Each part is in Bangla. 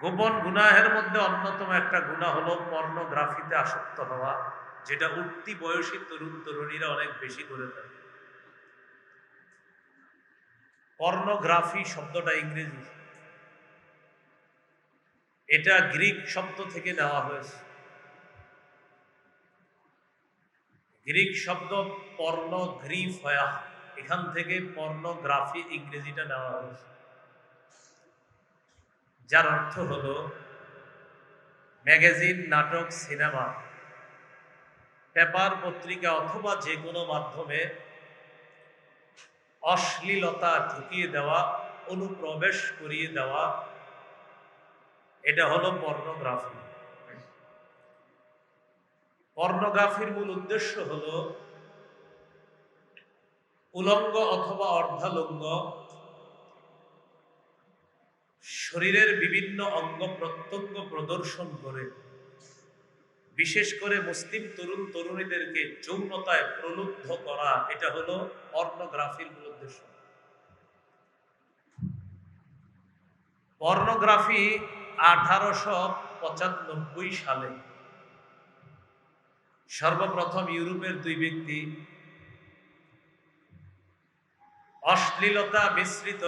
গোপন গুনাহের মধ্যে অন্যতম একটা গুনাহ হলো পর্নোগ্রাফিতে আসক্ত হওয়া, যেটা উঠতি বয়সী তরুণ তরুণীরা অনেক বেশি করে থাকে। পর্নোগ্রাফি শব্দটা ইংরেজি, এটা গ্রিক শব্দ থেকে নেওয়া হয়েছে। গ্রিক শব্দ পর্নোগ্রিফয়া, এখান থেকে পর্নোগ্রাফি ইংরেজিটা নেওয়া হয়েছে, যার অর্থ হলো ম্যাগাজিন, নাটক, সিনেমা, পেপার, পত্রিকা অথবা যে কোনো মাধ্যমে অশ্লীলতা ঢুকিয়ে দেওয়া, অনুপ্রবেশ করিয়ে দেওয়া, এটা হলো পর্নোগ্রাফি। পর্নোগ্রাফির মূল উদ্দেশ্য হলো উলঙ্গ অথবা অর্ধালঙ্গ শরীরের বিভিন্ন অঙ্গ প্রত্যঙ্গ প্রদর্শন করে বিশেষ করে মুসলিম তরুণ তরুণীদেরকে যৌনতায় প্রলুব্ধ করা, এটা হলো পর্নোগ্রাফির মূল উদ্দেশ্য। পর্নোগ্রাফি 1895 সালে সর্বপ্রথম ইউরোপের দুই ব্যক্তি অশ্লীলতা মিশ্রিত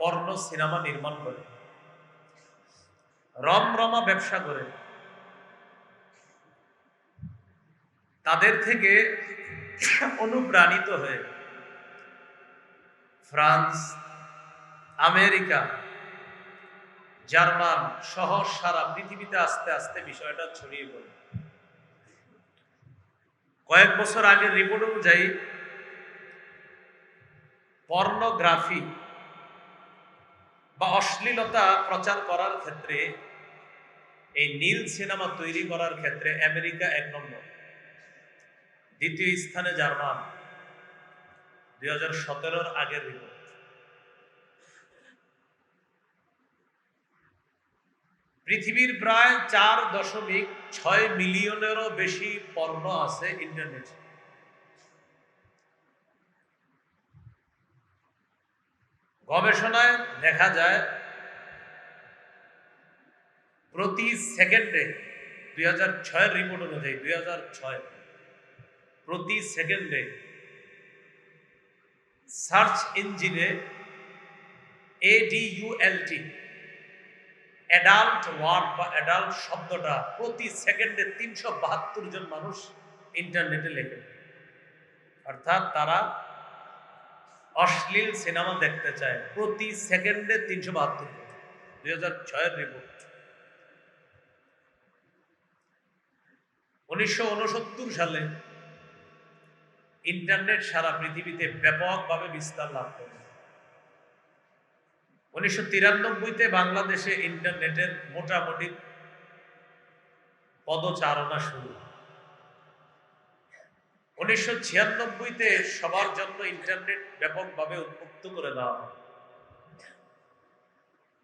পর্ন সিনেমা নির্মাণ করে, রমরমা ব্যবসা করে। তাদের থেকে অনুপ্রাণিত হয়ে ফ্রান্স, আমেরিকা, জার্মান সহ সারা পৃথিবীতে আস্তে আস্তে বিষয়টা ছড়িয়ে পড়ে। কয়েক বছর আগের রিপোর্ট অনুযায়ী পর্নোগ্রাফি বা অশ্লীলতা প্রচার করার ক্ষেত্রে, এই নীল সিনেমা তৈরি করার ক্ষেত্রে আমেরিকা 1 নম্বর, দ্বিতীয় স্থানে জার্মান। 2017 আগের রিপোর্ট। পৃথিবীর প্রায় 4.6 মিলিয়নেরও বেশি পর্ন আছে ইন্টারনেটে। গবেষণায় দেখা যায় প্রতি সেকেন্ডে, 2006 রিপোর্ট অনুযায়ী, 2006 প্রতি সেকেন্ডে সার্চ ইঞ্জিনে ADULT, অ্যাডাল্ট ওয়ার্ড বা অ্যাডাল্ট শব্দটা প্রতি সেকেন্ডে 372 জন মানুষ ইন্টারনেটে লেখে। অর্থাৎ তারা অশ্লীল সিনেমা দেখতে চায় প্রতি সেকেন্ডে 372 জন। 2006 রিপোর্ট। 1969 সালে ইন্টারনেট সারা পৃথিবীতে ব্যাপকভাবে বিস্তার লাভ করে। 1993-তে বাংলাদেশে ইন্টারনেটের মোটামুটি পদচারণা শুরু। 1996-তে সবার জন্য ইন্টারনেট ব্যাপকভাবে উন্মুক্ত করে দেওয়া হয়।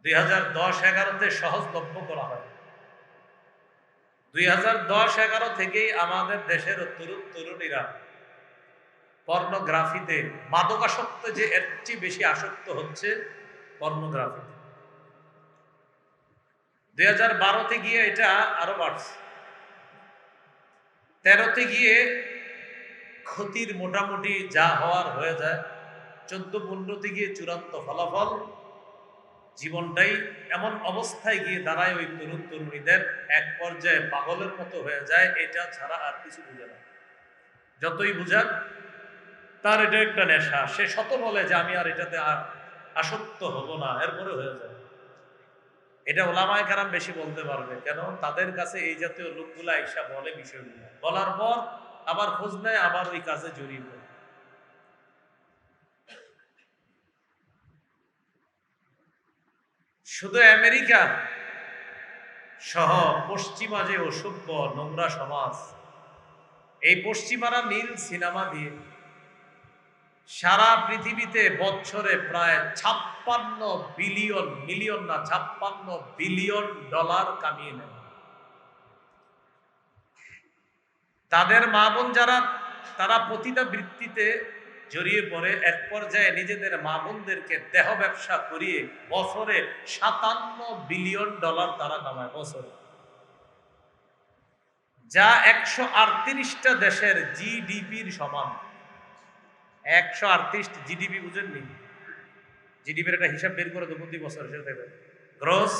2010-11-তে সহজলভ্য করা হয়। 2010-11 থেকেই আমাদের দেশের তরুণ তরুণীরা পর্নোগ্রাফিতে, মাদকাসক্তে যে এর চেয়ে বেশি আসক্ত হচ্ছে পর্নোগ্রাফিতে। 2012-তে গিয়ে এটা আরো বাড়ছে। 13-তে গিয়ে ক্ষতির মোটামুটি যা হওয়ার হয়ে যায়। 14-15-তে গিয়ে চূড়ান্ত ফলাফল, জীবনটাই এমন অবস্থায় গিয়ে দাঁড়ায় ওই তরুণ তরুণীদের, এক পর্যায়ে পাগলের মতো হয়ে যায়। এটা ছাড়া আর কিছু বুঝে না। যতই বুঝাক, তার এটা একটা নেশা। সে শত বলে যে আমি আর এটাতে আর আসক্ত হব না, এরপরে হয়ে যায়। এটা ওলামায়ে কেরাম বেশি বলতে পারবে, কেন তাদের কাছে এই জাতীয় লোকগুলা আইসা বলে বিষয়গুলো, বলার পর আবার খোঁজ নেয়, আবার ওই কাজে জড়িয়ে পড়ে। শুধু আমেরিকা সহ পশ্চিমা যে অসভ্য নোংরা সমাজ, এই পশ্চিমারা নীল সিনেমা দিয়ে সারা পৃথিবীতে বছরে প্রায় 56 বিলিয়ন, মিলিয়ন না, 56 বিলিয়ন ডলার কামিয়ে নেয়। তাদের মা বোন যারা, তারা পতিতা বৃত্তিতে জড়িয়ে পড়ে এক পর্যায়ে নিজেদের মা বোনদেরকে দেহ ব্যবসা করিয়ে বছরে $57 বিলিয়ন তারা কামায় বছরে, যা 138টা দেশের জিডিপির সমান। 138 জিডিপি বুঝেননি? জিডিপির একটা হিসাব বের করে তো প্রতি বছর সেটা দেবে, gross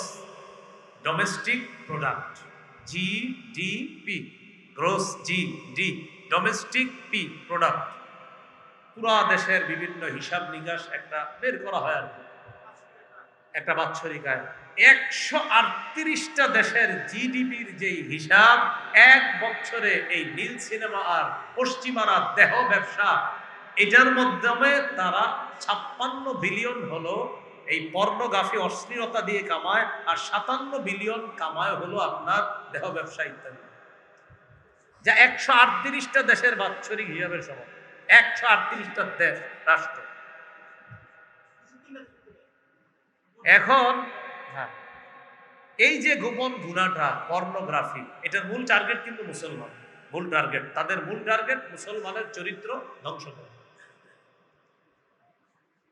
domestic product, GDP, gross D domestic P product. পুরা দেশের বিভিন্ন হিসাব নিকাশ একটা বের করা হয় আর কি, একটা বাৎসরিক আয়। 138টা দেশের জিডিপির যেই হিসাব, এক বছরে এই নীল সিনেমা আর পশ্চিমারা দেহ ব্যবসা, এটার মাধ্যমে তারা 56 বিলিয়ন হলো এই পর্নোগ্রাফি অশ্লীলতা দিয়ে কামায়, আর 57 বিলিয়ন কামায় হলো আপনার দেহ ব্যবসা ইত্যাদি, যা 138টা দেশের বাৎসরিক হিসাবের সমান। 138টা দেশ রাষ্ট্র। এখন হ্যাঁ, এই যে গোপন গুনাহটা পর্নোগ্রাফি, এটার মূল টার্গেট কিন্তু মুসলমান। মূল টার্গেট, তাদের মূল টার্গেট মুসলমানের চরিত্র ধ্বংস করা।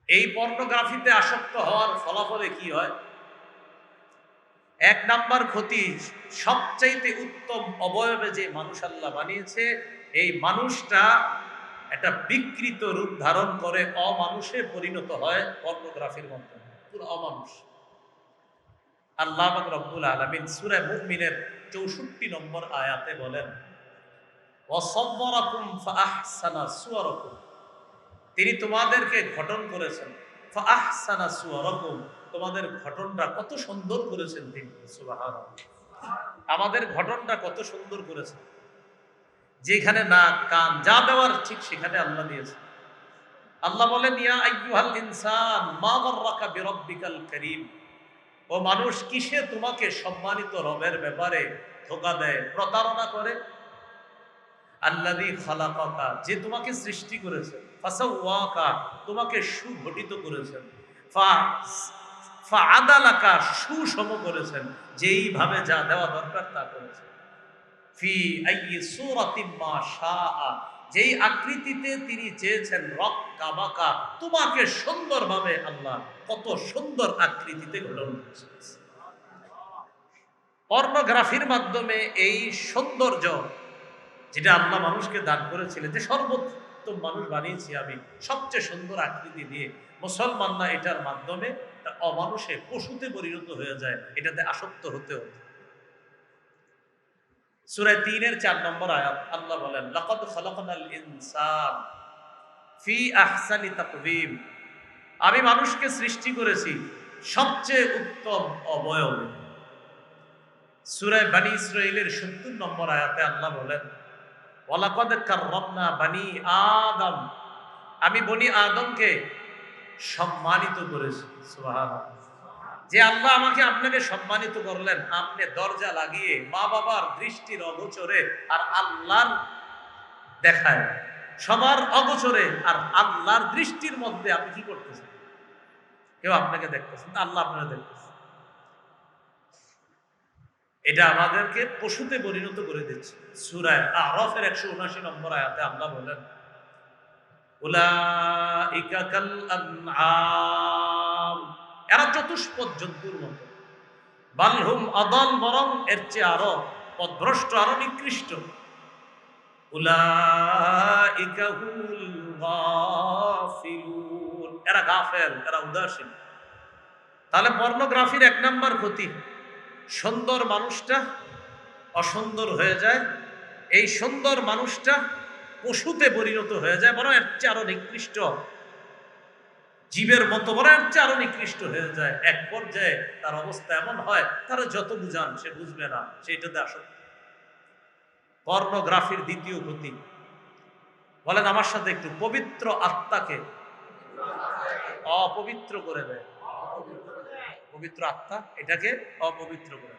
এই পর্নোগ্রাফিতে আসক্ত হওয়ার ফলাফলে কি হয়? এক নাম্বার ক্ষতি, সবচাইতে উত্তম অবয়বে যে মানুষ আল্লাহ বানিয়েছে, এই মানুষটা একটা বিকৃত রূপ ধারণ করে অমানুষে পরিণত হয় পর্নোগ্রাফির মাধ্যমে, পুরো অমানুষ। আল্লাহ পাক রব্বুল আলামিন সূরা মুমিনের 64 নম্বর আয়াতে বলেন, ওয়াসাওয়ারাকুম ফাআহসানা সুওয়ারাকুম, তিনি তোমাদেরকে গঠন করেছেন, ফাআহসানা সুওয়ারাকুম, তোমাদের গঠনটা কত সুন্দর করেছেন তিনি। সুবহানাল্লাহ, আমাদের গঠনটা কত সুন্দর করেছেন। যেখানে নাক কান যা দেওয়ার ঠিক সেখানে আল্লাহ দিয়েছে। আল্লাহ বলেন, ইয়া আইয়ুহাল ইনসান মা গাররাকা বিরাব্বিকাল কারীম, ও মানুষ কিসে তোমাকে সম্মানিত রবের ব্যাপারে ধোঁকা দেয়, প্রতারণা করে? আল্লাযী খালাকাকা, যে তোমাকে সৃষ্টি করেছেন, ফাসাওয়াকা, তোমাকে সুগঠিত করেছেন, ফাআদালাকা, সুষম করেছেন, যেইভাবে যা দেওয়া দরকার তা করেছেন, ফি আইয়ি সূরাতিন মা শাআ, যেই আকৃতিতে তিনি চেয়েছেন, রক্কাবাকা, তোমাকে সুন্দরভাবে আল্লাহ কত সুন্দর আকৃতিতে গঠন করেছেন। পর্নোগ্রাফির মাধ্যমে এই সৌন্দর্য যেটা আল্লাহ মানুষকে দান করেছিলেন, যে সর্বোত্তম মানুষ বানিয়েছি আমি সবচেয়ে সুন্দর আকৃতি দিয়ে, মুসলমানরা এটার মাধ্যমে অমানুষে পশুতে পরিণত হয়ে যায়, এটাতে আসক্ত হতে হতে। সূরা 3-এর 4 নম্বর আয়াত আল্লাহ বলেন, লাকাদ খালাকনাল ইনসান ফি আহসানি তাকওয়িম, আমি মানুষকে সৃষ্টি করেছি সবচেয়ে উত্তম অবয়বে। সূরা বনী ইসরাঈলের 70 নম্বর আয়াতে আল্লাহ বলেন, ওয়ালাকাদ কাররামনা বনী আদম, আমি বনী আদমকে সম্মানিত করেছি। সুবহানাল্লাহ, যে আল্লাহ আমাকে আপনাকে সম্মানিত করলেন, আপনি দরজা লাগিয়ে মা বাবার দৃষ্টির অগোচরে আর আল্লাহর দেখায়, সবার অগোচরে আর আল্লাহর দৃষ্টির মধ্যে আপনি কি করতেছেন? কেউ আপনাকে দেখতেছেন, আল্লাহ আপনাকে দেখতেছেন। এটা আমাদেরকে পশুতে পরিণত করে দিচ্ছে। সূরা আরাফের 179 নম্বর আয়াতে আল্লাহ বলেন, উলাইকা কাল আনআম, এরা চতুষ্পদ জন্তুর মতো, বালহুম আদাল, বরং এর চেয়ে আরো পথভ্রষ্ট, আরো নিকৃষ্ট। উলাইকা হুল গাফিলুন, এরা গাফেল, এরা উদাসীন। তাহলে পর্নোগ্রাফির 1 নাম্বার ক্ষতি, সুন্দর মানুষটা অসুন্দর হয়ে যায়, এই সুন্দর মানুষটা পশুতে পরিণত হয়ে যায়, বরং এর চেয়ে আরো নিকৃষ্ট, জীবের মতো, বরং এর চেয়ে আরো নিকৃষ্ট হয়ে যায়। এক পর্যায়ে তার অবস্থা এমন হয়, তারা যত বুঝান সে বুঝবে না, সেইটাতে আসক্ত। পর্নোগ্রাফির দ্বিতীয় ক্ষতি, বলেন আমার সাথে একটু, পবিত্র আত্মাকে অপবিত্র করে দেয়। পবিত্র আত্মা এটাকে অপবিত্র করে।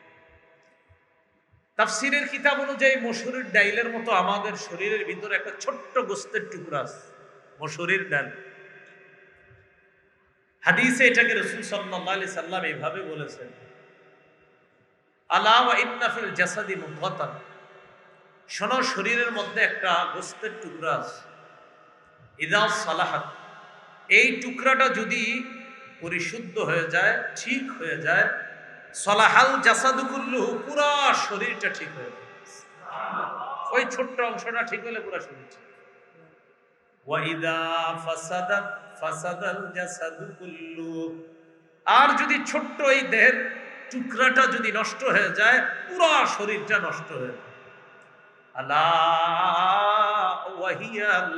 তাফসীরের কিতাব অনুযায়ী মসুরির ডাইলের মতো আমাদের শরীরের ভিতরে একটা ছোট্ট গোস্তের টুকরা আছে, মসুরির ডাল। হাদিসে এটাকে রাসূল সাল্লাল্লাহু আলাইহি সাল্লাম এইভাবে বলেছেন, আলা ওয়া ইন্না ফিল জাসাদি মুদগাতান, শোনো শরীরের মধ্যে একটা গোস্তের টুকরা আছে, ইদা সালাহাত, এই টুকরাটা যদি পরিশুদ্ধ হয়ে যায়, ঠিক হয়ে যায়, সালাহাল জাসাদু কুল্লুহু, পুরা শরীরটা ঠিক হয়ে যায়। ওই ছোট্ট অংশটা ঠিক হলে পুরা শরীর ঠিক। ওয়া ইদা ফাসাদাত ফাসাদাল জাসাদু কুল্লুহু, আর যদি ছোট্ট এই দেহের টুকরাটা যদি নষ্ট হয়ে যায়, পুরা শরীরটা নষ্ট হয়ে যায়। আলা ওয়াহিয়াল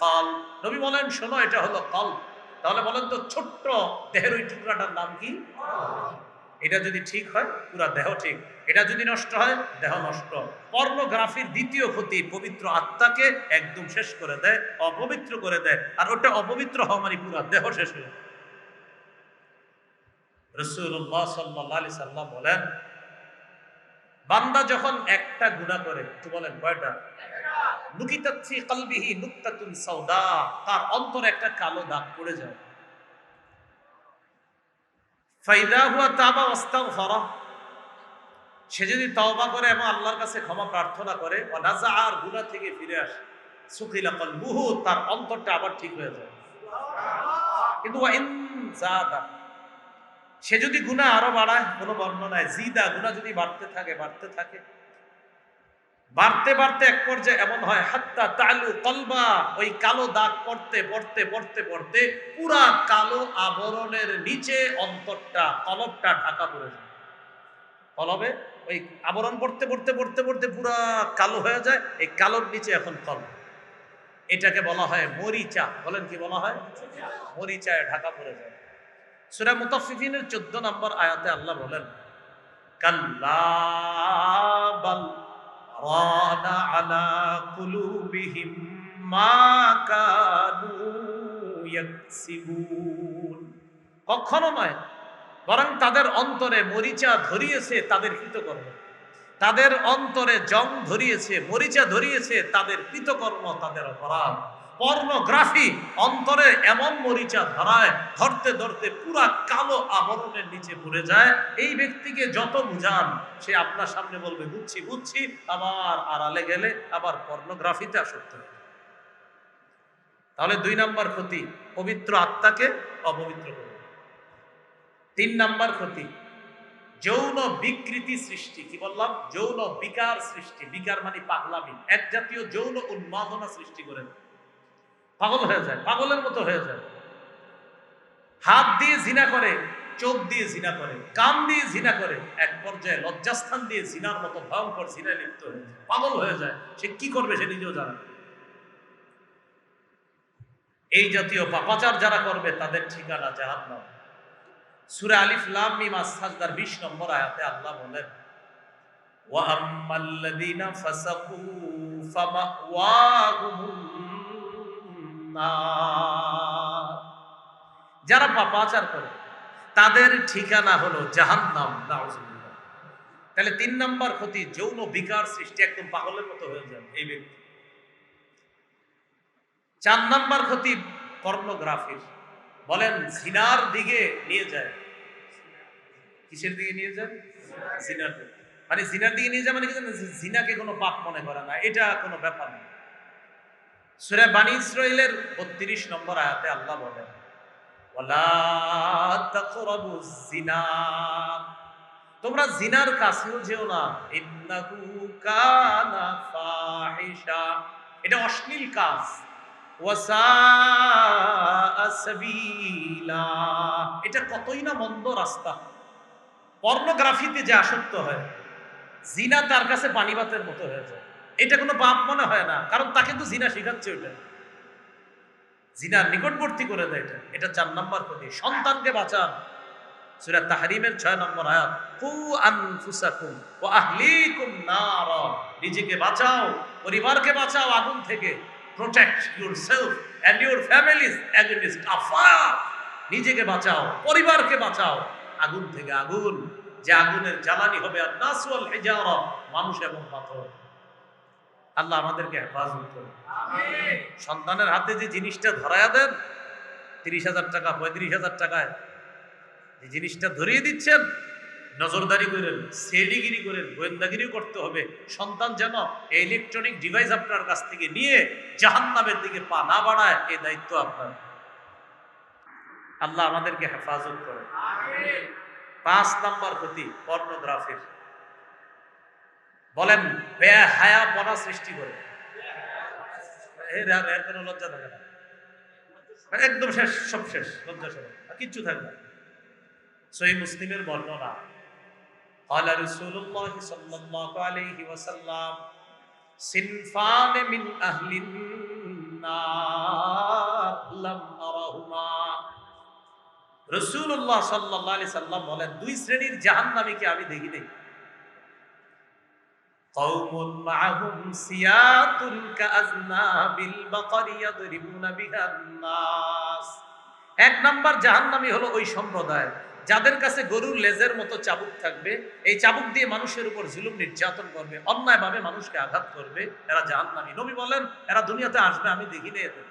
কলব, নবী বলেন শোনো, এটা হলো কলব। তাহলে বলেন তো, ছোট্ট দেহের ওই টুকরাটার নাম কি? এটা যদি ঠিক হয় পুরা দেহ ঠিক, এটা যদি নষ্ট হয় দেহ নষ্ট। পর্নোগ্রাফির দ্বিতীয় ক্ষতি, পবিত্র আত্মাকে একদম শেষ করে দেয়, অপবিত্র করে দেয়। আর ওটা অপবিত্র হওয়া মানে পুরা দেহ শেষ হয়ে যায়। রাসূলুল্লাহ সাল্লাল্লাহু আলাইহি সাল্লাম বলেন, বান্দা যখন একটা গুনাহ করে, একটু বলেন কয়টা? নুকিতাত ফি কলবিহি নুকতাতুন সাওদা, তার অন্তরে একটা কালো দাগ পড়ে যায়। ফাইদা হুয়া তাবা ওয়াস্তাগফারা, সে যদি তওবা করে এবং আল্লাহর কাছে ক্ষমা প্রার্থনা করে, ওয়া নাযা, আর গুনাহ থেকে ফিরে আসে, সুকিলা কলবুহু, তার অন্তরটা আবার ঠিক হয়ে যায়। কিন্তু ওয়া ইন জাদা, সে যদি গুনাহ আরো বাড়ায়, কোনো বর্ণনায় জিদা, গুনাহ যদি বাড়তে থাকে বাড়তে থাকে, বাড়তে বাড়তে এক পর্যায়ে এমন হয়, হাত্তা তালু কলবা, ওই কালো দাগ পড়তে পড়তে পড়তে পড়তে পুরা কালো আবরণের নিচে অন্তরটা, কলবটা ঢাকা পড়ে যায়। কলবে ওই আবরণ পড়তে পড়তে পড়তে পড়তে পুরা কালো হয়ে যায়, এই কালোর নিচে এখন কলব। এটাকে বলা হয় মরিচা। বলেন কি বলা হয়? মরিচায় ঢাকা পড়ে যায়। সূরা মুতাফফিফিনের 14 নম্বর আয়াতে আল্লাহ বলেন, কাল্লা বাল রানা আলা কুলুবিহিম মা কানু ইয়াকসিবুন, কখনো নয়, বরং তাদের অন্তরে মরিচা ধরিয়েছে তাদের কৃতকর্ম, তাদের অন্তরে জং ধরিয়েছে, মরিচা ধরিয়েছে তাদের কৃতকর্ম, তাদের অপরাধ। পর্নোগ্রাফি অন্তরে এমন মরিচা ধরায়, ধরতে ধরতে পুরা কালো আবরণের নিচে পড়ে যায়। এই ব্যক্তিকে যত বুঝান, সে আপনার সামনে বলবে বুঝছি বুঝছি, আবার আড়ালে গেলে আবার পর্নোগ্রাফিতে আসক্ত হয়। তাহলে 2 নাম্বার ক্ষতি, পবিত্র আত্মাকে অপবিত্র করে। 3 নাম্বার ক্ষতি, যৌন বিকৃতি সৃষ্টি। কি বললাম? যৌন বিকার সৃষ্টি। বিকার মানে পাগলামি, এক জাতীয় যৌন উন্মাদনা সৃষ্টি করে, পাগল হয়ে যায়, পাগলের মতো হয়ে যায়। হাত দিয়ে জিনা করে, চোখ দিয়ে জিনা করে, কান দিয়ে জিনা করে, এক পর্যায়ে লজ্জাস্থান দিয়ে জিনার মতো ভয়ঙ্কর জিনায় লিপ্ত হয়ে যায়, পাগল হয়ে যায়। সে কি করবে সে নিজেও জানে না। এই জাতীয় পাপাচার যারা করবে তাদের ঠিকানা জাহান্নাম। সূরা আলিফ লাম মিম আস-সাজদার 20 নম্বর আয়াতে আল্লাহ বলেন, ওয়া আম্মাল্লাযীনা ফাসাকু ফামাওয়াহুমুন নার, যারা পাপাচার করে তাদের ঠিকানা হলো জাহান্নাম। নাউযুবিল্লাহ। তাহলে 3 নাম্বার ক্ষতি, যৌন বিকার সৃষ্টি, একদম পাগলের মতো হয়ে যায় এই ব্যক্তি। 4 নাম্বার ক্ষতি পর্নোগ্রাফির। বলেন জিনার দিকে নিয়ে যায়। কিসের দিকে নিয়ে যায়? জিনার দিকে। মানে জিনার দিকে নিয়ে যায় মানে কি জানেন? জিনাকে কোনো পাপ মনে করে না, এটা কোনো ব্যাপার না। সূরা বানী ইসরাঈলের 32 নম্বর আয়াতে আল্লাহ বলেন, ওয়ালা তাকরাবুজ জিনা, তোমরা জিনার কাছেও যেও না, ইন্নাহু কানা ফাহিশা, এটা অশ্লীল কাজ, ওয়াসাআ সাবিলা, এটা কতই না মন্দ রাস্তা। পর্নোগ্রাফিতে যে আসক্ত হয়, জিনা তার কাছে পানিবাতের মতো হয়ে যায়। এটা কোনো পাপ মনে হয় না, কারণ তাকে তো জিনা শেখাচ্ছে, ওটা জিনার নিকটবর্তী করে দেয়। এটা 4 নাম্বার ক্ষতি। সন্তানকে বাঁচান। সূরা তাহরিমের 6 নম্বর আয়াত, কু আনফুসাকুম ওয়া আহলিকুম নার, নিজেকে বাঁচাও, পরিবারকে বাঁচাও আগুন থেকে। Protect yourself and your families against a fire, নিজেকে বাঁচাও, পরিবারকে বাঁচাও আগুন থেকে। আগুন, যে আগুনের জ্বালানি হবে আর নাস ওয়াল হিজারা, মানুষ এবং পাথর। আল্লাহ আমাদেরকে হেফাজত করুন, আমিন। সন্তানের হাতে যে জিনিসটা ধরায়া দেন, 30,000 টাকা 35,000 টাকায় যে জিনিসটা ধরিয়ে দিচ্ছেন, নজরদারি করেন, সেডিগিরি করেন, গোয়েন্দাগিরি করতে হবে। সন্তান যেন ইলেকট্রনিক ডিভাইস আপনার কাছ থেকে নিয়ে জাহান্নামের দিকে পা না বাড়ায়, এই দায়িত্ব আপনার। আল্লাহ আমাদেরকে হেফাজত করে। 5 নাম্বার ক্ষতি পর্নোগ্রাফির। বলেন বেহায়াপনা সৃষ্টি করে। এর কোনো লজ্জা থাকে না, একদম শেষ, সব শেষ, লজ্জা সব কিচ্ছু থাকবে না। সহিহ মুসলিমের বর্ণনা, قال رسول الله صلى الله عليه وسلم صنفان من أهل النار لم أرهما। রাসূলুল্লাহ সাল্লাল্লাহু আলাইহি সাল্লাম বলেন, দুই শ্রেণীর জাহান্নামীকে আমি দেখি নাই। কওমুন মাআহুম সিয়াতুন কাআযনাবিল বাকারি ইয়াদরিবুনা বিহান নাস। এক নাম্বার জাহান্নামী হলো ওই সম্প্রদায় যাদের কাছে গরুর লেজের মতো চাবুক থাকবে, এই চাবুক দিয়ে মানুষের উপর জুলুম নির্যাতন করবে, অন্যায়ভাবে মানুষকে আঘাত করবে। এরা জাহান্নামী। নবী বলেন এরা দুনিয়াতে আসবে, আমি দেখি নাই এদের।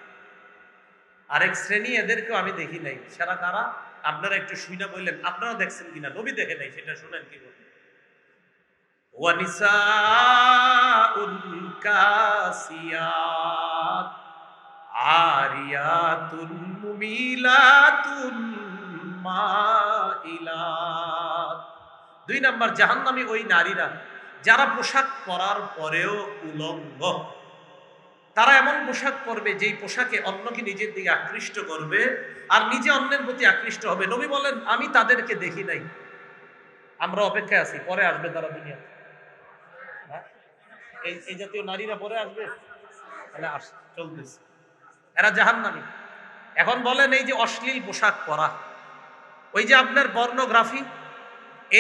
আরেক শ্রেণী, এদেরকেও আমি দেখি নাই। সেরা কারা? আপনারা একটু শুনে বললেন, আপনারা দেখছেন কিনা, নবী দেখে নাই, সেটা শুনেন কি বলেন। ওয়ানিসাউল কাসিয়াত আরিয়াতুন মুমিলাতুন মাইলাত। 2 নাম্বার জাহান্নামী ওই নারীরা যারা পোশাক পরার পরেও উলঙ্গ। তারা এমন পোশাক পরবে যেই পোশাকে অন্যকে নিজের দিকে আকৃষ্ট করবে আর নিজে অন্যের প্রতি আকৃষ্ট হবে। নবী বলেন আমি তাদেরকে দেখি নাই। আমরা অপেক্ষায় আছি, পরে আসবে তারা দুনিয়াতে। এই জাতীয় নারীরা পরে আসবে, তাহলে চলতেছে, এরা জাহান্নামী। এখন বলেন এই যে অশ্লীল পোশাক পরা, ওই যে আপনার পর্নোগ্রাফি,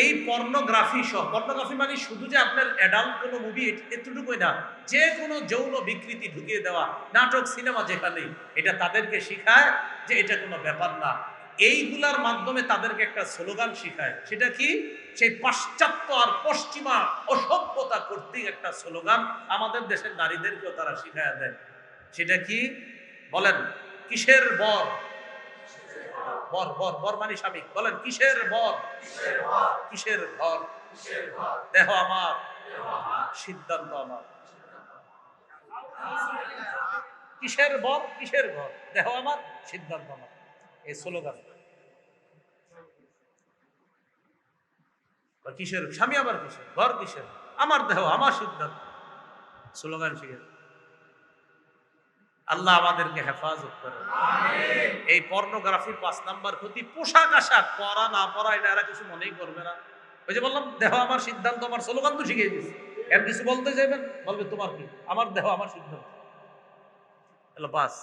এই পর্নোগ্রাফি সহ, পর্নোগ্রাফি মানে শুধু যে আপনার অ্যাডাল্ট কোনো মুভি এতটুকুই না, যে কোনো যৌন বিকৃতি ঢুকিয়ে দেওয়া, নাটক সিনেমা যেখানেই, এটা তাদেরকে শিখায় যে এটা কোনো ব্যাপার না। এইগুলার মাধ্যমে তাদেরকে একটা স্লোগান শিখায়। সেটা কি? সেই পাশ্চাত্য আর পশ্চিমা অসভ্যতা কর্তৃক একটা স্লোগান আমাদের দেশের নারীদেরকেও তারা শিখায় দেয়। সেটা কি বলেন? কিসের বর? বর বর বর মানে স্বামী। বলেন কিসের বর? কিসের ঘর? দেহ আমার, সিদ্ধান্ত আমার। কিসের বর? কিসের ঘর? দেহ আমার, সিদ্ধান্ত আমার। এই স্লোগান। কিসের স্বামী, আবার কিসের ঘর, কিসের আমার দেহ, আমার সিদ্ধান্ত, স্লোগান শিখে। আল্লাহ আমাদেরকে হেফাজত করে। এই পর্নোগ্রাফির 5 নাম্বার ক্ষতি পোশাক আশাক, পরা না পরা এটা এরা কিছু মনেই করবে না। ওই যে বললাম দেহ আমার, সিদ্ধান্ত আমার, স্লোগান তো শিখিয়ে দিচ্ছে। এর কিছু বলতে যাবেন, বলবে তোমার কি? আমার দেহ আমার সিদ্ধান্ত। হলো 5।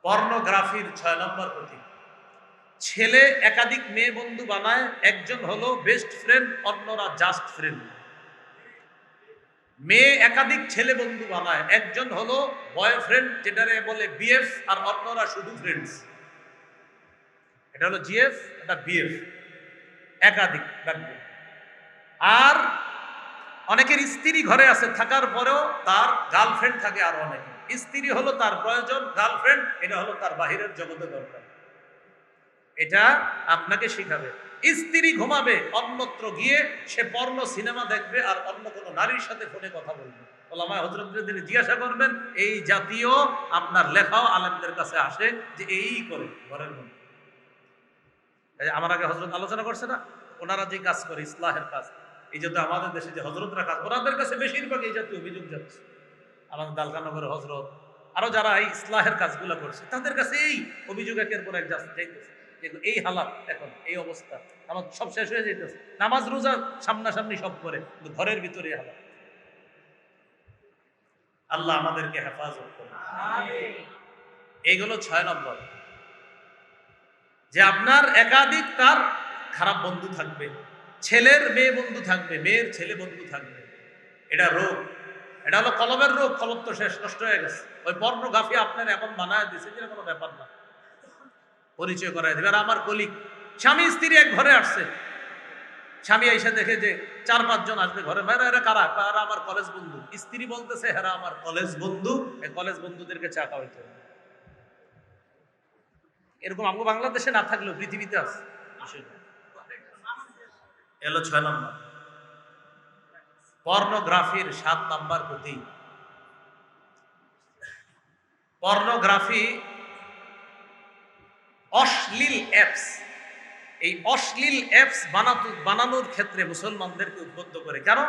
পর্নোগ্রাফির 6 নম্বর ক্ষতি, ছেলে একাধিক মেয়ে বন্ধু বানায়, একজন হলো বেস্ট ফ্রেন্ড, অন্যরা জাস্ট ফ্রেন্ড। মেয়ে একাধিক ছেলে বন্ধু বানায়, একজন হলো বয়ফ্রেন্ড, যেটারে বলে বিএফ, আর অন্যরা শুধু ফ্রেন্ডস। এটা হলো জিএফ, এটা বিএফ, একাধিক রাখবে। আর অনেকের স্ত্রী ঘরে আছে, থাকার পরেও তার গার্লফ্রেন্ড থাকে। আর অনেকে স্ত্রী হলো তার প্রয়োজন, গার্লফ্রেন্ড এটা হলো তার বাহিরের জগতে দরকার। এটা আপনাকে শিখাবে। স্ত্রী ঘুমাবে, অন্যত্র গিয়ে সে পর্নো সিনেমা দেখবে আর অন্য কোনো নারীর সাথে ফোনে কথা বলবে। ওলামায়ে হযরতদের দিনে জিজ্ঞাসা করবেন, এই জাতীয় আপনার লেখাও আলেমদের কাছে আসে যে এই করে ঘরের মধ্যে। আমার আগে হযরত আলোচনা করছে না, ওনারা যে কাজ করে ইসলাহের কাজ, এই যে আমাদের দেশে যে হযরতরা কাজ, ওনাদের কাছে বেশিরভাগ এই জাতীয় অভিযোগ যাচ্ছে। আমাদের দালকানগরের হযরত, আরো যারা এই ইসলাহের কাজগুলো করছে, তাদের কাছে এই অভিযোগ একের পর এক যাইতেছে। এই হালাত, এখন এই অবস্থা, আমার সব শেষ হয়ে যাইতেছে। নামাজ রোজা সামনাসামনি সব করে, কিন্তু ঘরের ভিতরে হালাত। আল্লাহ আমাদেরকে হেফাজত করুন। এইগুলো 6 নম্বর, যে আপনার একাধিক তার খারাপ বন্ধু থাকবে, ছেলের মেয়ে বন্ধু থাকবে, মেয়ের ছেলে বন্ধু থাকবে। এটা রোগ, এটা হলো কলমের রোগ। কলম তো শেষ, নষ্ট হয়ে গেছে। ওই পর্নোগ্রাফি আপনার এমন বানায় দিছে যে কোনো ব্যাপার না, পরিচয় করাই দেবে। আর আমার কলিগ, স্বামী স্ত্রী এক ঘরে আসছে, স্বামী এসে দেখে যে 4-5 জন আসবে ঘরে, এরা কারা? এরা আমার কলেজ বন্ধু। স্ত্রী বলতেছে এরা আমার কলেজ বন্ধু, এই কলেজ বন্ধুদেরকে চা খাওয়াইতে হবে। এরকম আমাদের বাংলাদেশে না থাকলেও পৃথিবীতে আছে। এলো 6 নম্বর। পর্নোগ্রাফির 7 নম্বর গতি। পর্নোগ্রাফি অশ্লীল অ্যাপস, এই অশ্লীল অ্যাপস বানানোর ক্ষেত্রে মুসলমানদেরকে উদ্বুদ্ধ করে। কেন?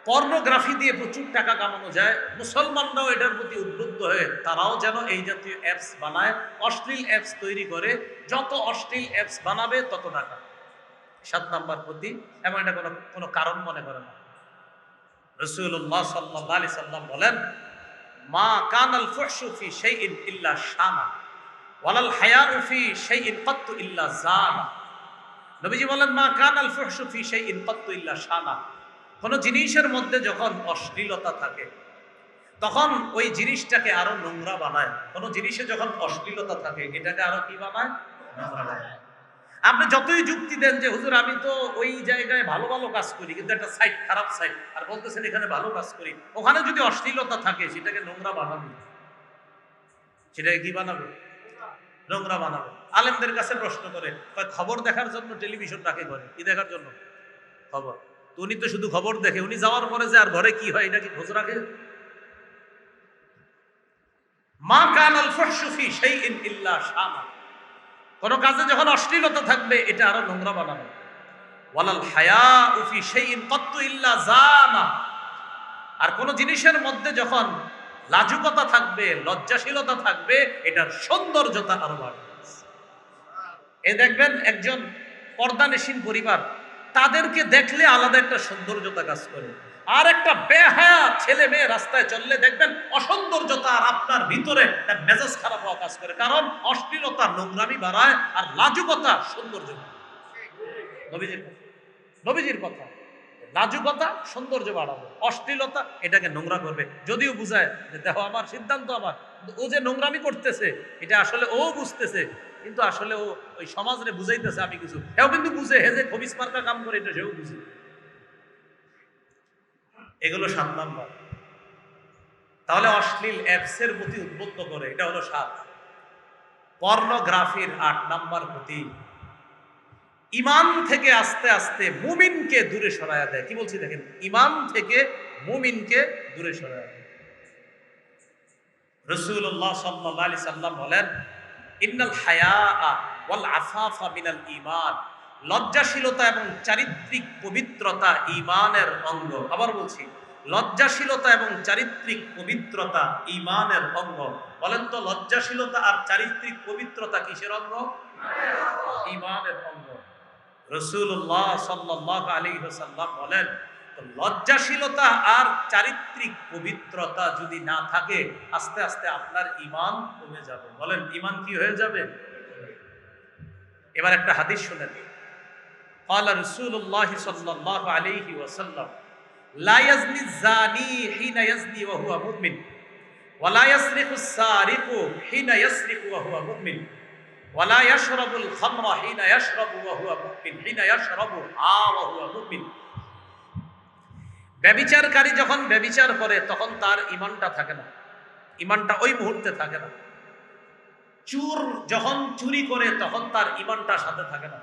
পর্নোগ্রাফি দিয়ে প্রচুর টাকা কামানো যায়, মুসলমানরাও এটার প্রতি উদ্বুদ্ধ হয়ে তারাও যেন এই জাতীয় অ্যাপস বানায়, অশ্লীল অ্যাপস তৈরি করে। যত অশ্লীল অ্যাপস বানাবে তত টাকা। 7 নাম্বার প্রতি, এমন এটা কোনো কারণ মনে করে না। রাসূলুল্লাহ সাল্লাল্লাহু আলাইহি সাল্লাম বলেন, মা কানাল ফুহশু ফি শাইইন ইল্লা শানা ওয়ালাল হায়াউ ফি শাইইন কাত্তু ইল্লা জানা। নবীজি বলেন, মা কানাল ফুহশু ফি শাইইন কাত্তু ইল্লা শানা। কোন জিনিসের মধ্যে যখন অশ্লীলতা থাকে তখন ওই জিনিসটাকে আরো নোংরা বানায়। কোন জিনিসে যখন অশ্লীলতা থাকে এটাকে আরো কি বানায়? নোংরা বানায়। আপনি যতই যুক্তি দেন যে হুজুর আমি তো ওই জায়গায় ভালো ভালো কাজ করি, কিন্তু একটা সাইট খারাপ সাইট, আর বলতেছেন এখানে ভালো কাজ করি, ওখানে যদি অশ্লীলতা থাকে সেটাকে নোংরা বানাবে। সেটাকে কি বানাবে? নোংরা বানাবে। আলেমদের কাছে প্রশ্ন করে, খবর দেখার জন্য টেলিভিশন রাখে ঘরে, কি দেখার জন্য? খবর। তো উনি তো শুধু খবর দেখে, উনি যাওয়ার পরে যে আর ঘরে কি হয় এটা কি খোঁজ রাখে? মা কানাল ফুহশু ফি শাইইন ইল্লা শানা। কোন কাজে যখন অশ্লীলতা থাকবে এটা আরো নোংরা বানাবে। ওয়ালাল হায়াউ ফি শাইইন কাত্তু ইল্লা জানা। আর কোন জিনিসের মধ্যে যখন লাজুকতা থাকবে, লজ্জাশীলতা থাকবে, এটার সৌন্দর্যতা আরো বাড়বে। এই দেখবেন একজন পর্দানেশীন পরিবার, তাদেরকে দেখলে আলাদা একটা সৌন্দর্যতা কাজ করে। আর একটা বেহায়া ছেলে মেয়ে রাস্তায় চললে দেখবেন অসৌন্দর্যতা আর আপনার ভিতরে মেজাজ খারাপ হওয়া কাজ করে। কারণ অশ্লীলতা নোংরামি বাড়ায় আর লাজুকতা সৌন্দর্য বাড়ায়। নবীজির কথা, লাজুকতা সৌন্দর্য বাড়াবে, অশ্লীলতা এটাকে নোংরা করবে। যদিও বুঝায় যে দেখো আমার সিদ্ধান্ত আমার, ও যে নোংরামি করতেছে এটা আসলে ও বুঝতেছে, কিন্তু আসলে ও ওই সমাজরে বুঝাইতেছে আমি কিছু। এও কিন্তু বুঝে, হে যে খবিস মার্কা কাম করে এটা সেও বুঝে। এগুলো 7 নাম্বার। তাহলে অশ্লীল অ্যাপসের প্রতি উদ্বুদ্ধ করে, এটা হলো 7। পর্নোগ্রাফির 8 নাম্বার প্রতি, ইমান থেকে আস্তে আস্তে মুমিনকে দূরে সরায়া দেয়। কি বলছি দেখেন, ইমান থেকে মুমিনকে দূরে সরায়া দেয়। রাসূলুল্লাহ সাল্লাল্লাহু আলাইহি সাল্লাম বলেন, ইন্নাল হায়া ওয়াল আফাফা মিনাল ঈমান। লজ্জাশীলতা এবং চারিত্রিক পবিত্রতা ঈমানের অঙ্গ। আবার বলছি, লজ্জাশীলতা এবং চারিত্রিক পবিত্রতা ঈমানের অঙ্গ। বলেন তো, লজ্জাশীলতা আর চারিত্রিক পবিত্রতা কিসের অঙ্গ? ঈমানের অঙ্গ। রাসূলুল্লাহ সাল্লাল্লাহু আলাইহি ওয়াসাল্লাম বলেন, লজ্জাশীলতা আর চারিত্রিক পবিত্রতা যদি না থাকে আস্তে আস্তে আপনার ঈমান কমে যাবে। বলেন, ঈমান কি হয়ে যাবে? এবার একটা হাদিস শুনেন। قال رسول الله صلى الله عليه وسلم لا يزني الزاني حين يزني وهو مؤمن ولا يسرق السارق حين يسرق وهو مؤمن ولا يشرب الخمر حين يشرب وهو مؤمن حين يشربها وهو مؤمن। ব্যভিচারকারী যখন ব্যভিচার করে তখন তার ঈমানটা থাকে না, ঈমানটা ওই মুহূর্তে থাকে না। চোর যখন চুরি করে তখন তার ঈমানটা সাথে থাকে না।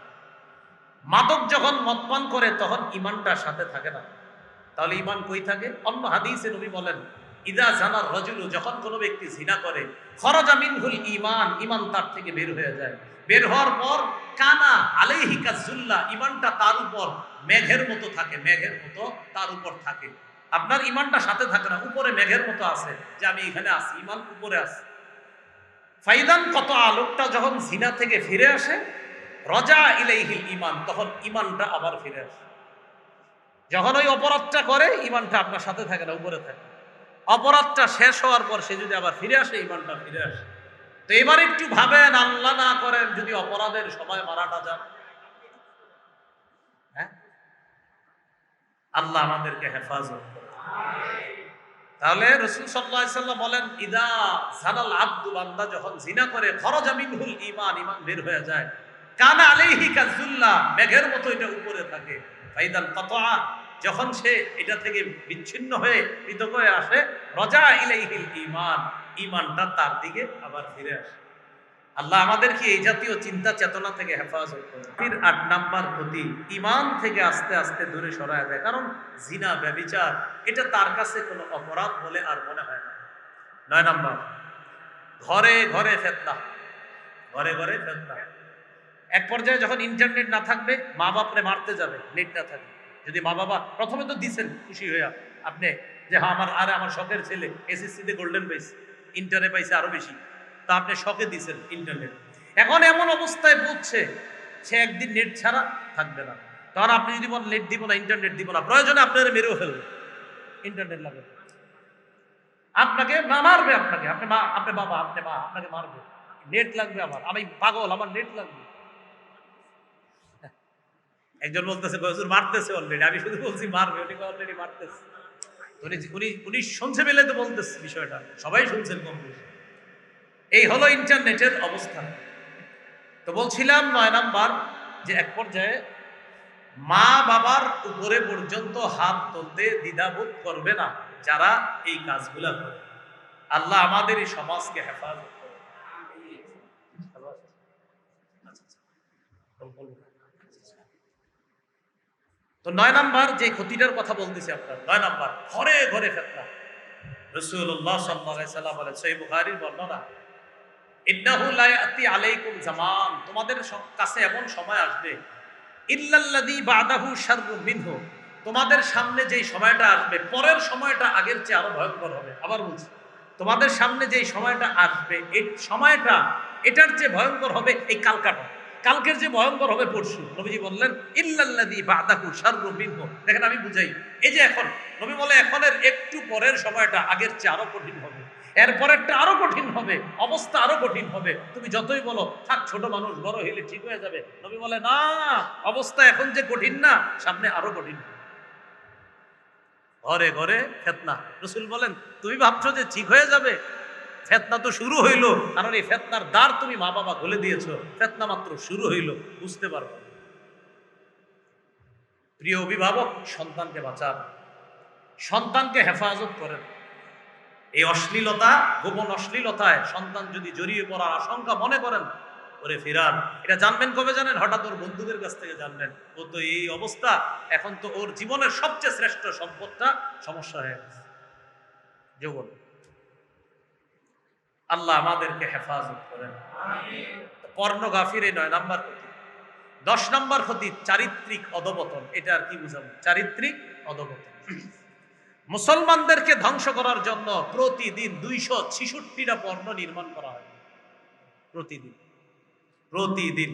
মাদক যখন মদপান করে তখন ঈমানটা সাথে থাকে না। তাহলে ঈমান কই থাকে? অন্য হাদিসে নবী বলেন, ইদা জানার রাজুলু, যখন কোনো ব্যক্তি জিনা করে, খরাজা মিনহুল ঈমান, ঈমান তার থেকে বের হয়ে যায়। বের হওয়ার পর কানা আলাইহি কাযুল্লাহ, ঈমানটা তার উপর মেঘের মতো থাকে, মেঘের মতো তার উপর থাকে। আপনার ঈমানটা সাথে থাকে না, উপরে মেঘের মতো আছে, যে আমি এখানে আছি, ঈমান উপরে আছে। ফাইদান কত আলোকটা যখন জিনা থেকে ফিরে আসে, রজা ইলাইহিল ঈমান, তখন ঈমানটা আবার ফিরে আসে। যখন ওই অপরাধটা করে ঈমানটা আপনার সাথে থাকে না, উপরে থাকে। অপরাধটা শেষ হওয়ার পর সে যদি আবার ফিরে আসে, ঈমানটা ফিরে আসে। তো এবার একটু ভাবেন, আল্লাহ না করেন যদি অপরাধের সময় মারাটা যান, হ্যাঁ, আল্লাহ আমাদেরকে হেফাজত করে। তাহলে রাসূল সাল্লাল্লাহু আলাইহি ওয়াসাল্লাম বলেন, ইদা জানাল আব্দু, বান্দা যখন জিনা করে, খরাজা মিনহুল ঈমান, ঈমান বের হয়ে যায়। কানা আলাইহি কাযুল্লাহ, মেঘের মতো এটা উপরে থাকে। ফাইদান কাতআ, যখন সে এটা থেকে বিচ্ছিন্ন হয়ে পৃথক হয়ে আসে, রজা ইলাইহিল ঈমান, ঈমানটা তার দিকে আবার ফিরে আসে। আল্লাহ আমাদেরকে এই জাতীয় চিন্তা চেতনা থেকে হেফাজত করে। ৮ নাম্বার ক্ষতি, ইমান থেকে আস্তে আস্তে দূরে সরায় দেয়। কারণ জিনা, ব্যভিচার এটা তার কাছে কোনো অপরাধ বলে আর মনে হয় না। ৯ নাম্বার, ঘরে ঘরে ফিতনা। ঘরে ঘরে ফিতনা। এক পর্যায়ে যখন ইন্টারনেট না থাকবে, মা বাপরে মারতে যাবে, নেট না থাকবে। যদি মা বাবা প্রথমে তো দিছেন খুশি হইয়া আপনি, যে হ্যাঁ আমার শখের ছেলে এসএসসিতে গোল্ডেন পাইছে, ইন্টারে পাইছে আরো বেশি, তা আপনি শখে দিছেন ইন্টারনেট। এখন এমন অবস্থায় পৌঁছছে সে একদিন নেট ছাড়া থাকবে না। তখন আপনি যদি বলেন নেট দিব না, ইন্টারনেট দিব না, প্রয়োজনে আপনারা মেরেও ফেলবে, ইন্টারনেট লাগবে, আপনাকে মারবে, আপনি বাবা, আপনি মা, আপনাকে মারবে, নেট লাগবে আমার, আমি পাগল, আমার নেট লাগবে। একজন বলতেছে হুজুর মারতেছে অলরেডি, আমি শুধু বলছি মারবে, উনি অলরেডি মারতেছে। উনি শুনছে বলে তো বলতেছে, বিষয়টা সবাই শুনছেন কম বেশি। এই হলো ইন্টারনেটের অবস্থা। তো বলছিলাম ৯ নাম্বার, যে এক পর্যায়ে মা বাবার উপরে পর্যন্ত হাত তুলতে দ্বিধাবোধ করবে না যারা এই কাজগুলা করে। আল্লাহ আমাদের এই সমাজকে হেফাজত করে। তো ৯ নাম্বার যে ক্ষতিটার কথা বলতেছি আপনার, ৯ নাম্বার, ঘরে ঘরে ফিতনা। রাসূলুল্লাহ সাল্লাল্লাহু আলাইহি সাল্লাম বলেন, সহিহ বুখারীর বর্ণনা, ইন্নাহু লা ইয়াতি আলাইকুম জামান, তোমাদের কাছে এমন সময় আসবে, ইল্লাল্লাযী বা'দাহু শাররুম মিনহু, তোমাদের সামনে যেই সময়টা আসবে, পরের সময়টা আগের চেয়ে আরো ভয়ঙ্কর হবে। আবার বলছি, তোমাদের সামনে যেই সময়টা আসবে, এই সময়টা এটার চেয়ে ভয়ঙ্কর হবে এই কালকাটা, কালকের যে ভয়ঙ্কর হবে পরশু। নবীজি বললেন ইল্লাল্লাযী বা'দাহু শাররুম মিনহু। দেখেন আমি বুঝাই, এই যে এখন নবী বলে এখনের একটু পরের সময়টা আগের চেয়ে আরো কঠিন হবে, এরপরেরটা আরো কঠিন হবে, অবস্থা আরো কঠিন হবে। তুমি যতই বলো থাক ছোট মানুষ, বড় হইলে ঠিক হয়ে যাবে, নবী বলে না, অবস্থা এখন যে কঠিন না, সামনে আরো কঠিন। ঘরে ঘরে ফিতনা। রাসূল বলেন তুমি ভাবছো যে ঠিক হয়ে যাবে, ফিতনা তো শুরু হইলো, কারণ এই ফিতনার দ্বার তুমি মা বাবা খুলে দিয়েছো, ফিতনা মাত্র শুরু হইলো, বুঝতে পারবে। প্রিয় অভিভাবক, সন্তানকে বাঁচান, সন্তানকে হেফাজত করেন। এই অশ্লীলতা, গোপন অশ্লীলতায় সন্তান যদি জড়িয়ে পড়ার আশঙ্কা মনে করেন, ওরে ফিরান। এটা জানবেন কবে জানেন? হঠাৎ ওর বন্ধুদের কাছ থেকে জানবেন ও তো এই অবস্থা, এখন তো ওর জীবনের সবচেয়ে শ্রেষ্ঠ সম্পদটা সমস্যা হয়ে গেছে, যৌবন। আল্লাহ আমাদেরকে হেফাজত করেন। পর্নোগ্রাফির এই ৯ নাম্বার ক্ষতি। ১০ নাম্বার ক্ষতি, চারিত্রিক অধপতন। এটা আর কি বুঝাবো, চারিত্রিক অধপতন। মুসলমানদেরকে ধ্বংস করার জন্য প্রতিদিন ২৬৬টা পর্ণ নির্মাণ করা হয়। প্রতিদিন প্রতিদিন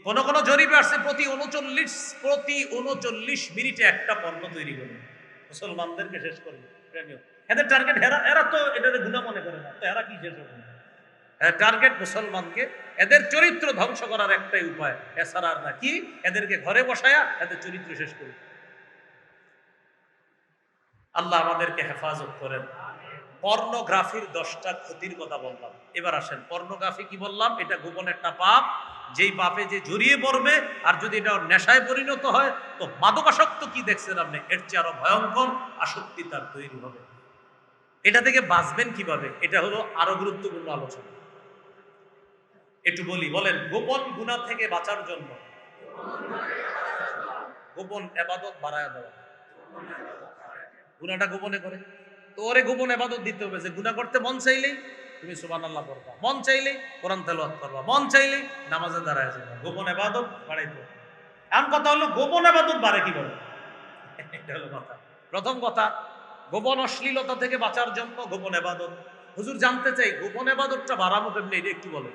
কোন কোন জরিপে আসছে প্রতি ৩৯ মিনিটে একটা পর্ণ তৈরি করে মুসলমানদেরকে শেষ করবে। এদের টার্গেট, এরা তো এটার গুনাহ মনে করে না, তো এরা কি শেষ হবে? টার্গেট মুসলমানকে, এদের চরিত্র ধ্বংস করার একটাই উপায়, এছাড়া আর না। কি? এদেরকে ঘরে বসায়া এদের চরিত্র শেষ করবে। আল্লাহ আমাদেরকে হেফাজত করেন। পর্নোগ্রাফির 10টা ক্ষতির কথা বললাম। এবার আসেন, পর্নোগ্রাফি কি বললাম? এটা গোপন একটা পাপ, যেই পাপে যে জড়িয়ে পড়বে, আর যদি এটা নেশায় পরিণত হয়, তো মাদকাসক্ত কি দেখছেন আপনি, এর চেয়ে আরো ভয়ঙ্কর আসক্তি তার তৈরি হবে। এটা থেকে বাঁচবেন কিভাবে, এটা হলো আরো গুরুত্বপূর্ণ আলোচনা। একটু বলি, বলেন, গোপন গুনাহ থেকে বাঁচার জন্য গোপন ইবাদত বাড়ায় দেওয়া। গুনাহটা গোপনে করে, তো ওরে গোপন ইবাদত দিতে হবে, যে গুনাহ করতে মন চাইলেই তুমি সুবহানাল্লাহ পড়বা, মন চাইলেই কোরআন তেলাওয়াত করবা, মন চাইলেই নামাজে দাঁড়ায় যাবা, গোপন ইবাদত বাড়াইতে হবে। এখন কথা হলো গোপন ইবাদত বাড়ে কিভাবে? এটা হলো কথা। প্রথম কথা, গোপন অশ্লীলতা থেকে বাঁচার জন্য গোপন ইবাদত। হুজুর জানতে চাই গোপন ইবাদতটা বাড়াবো কেমনে, এটা একটু বলেন।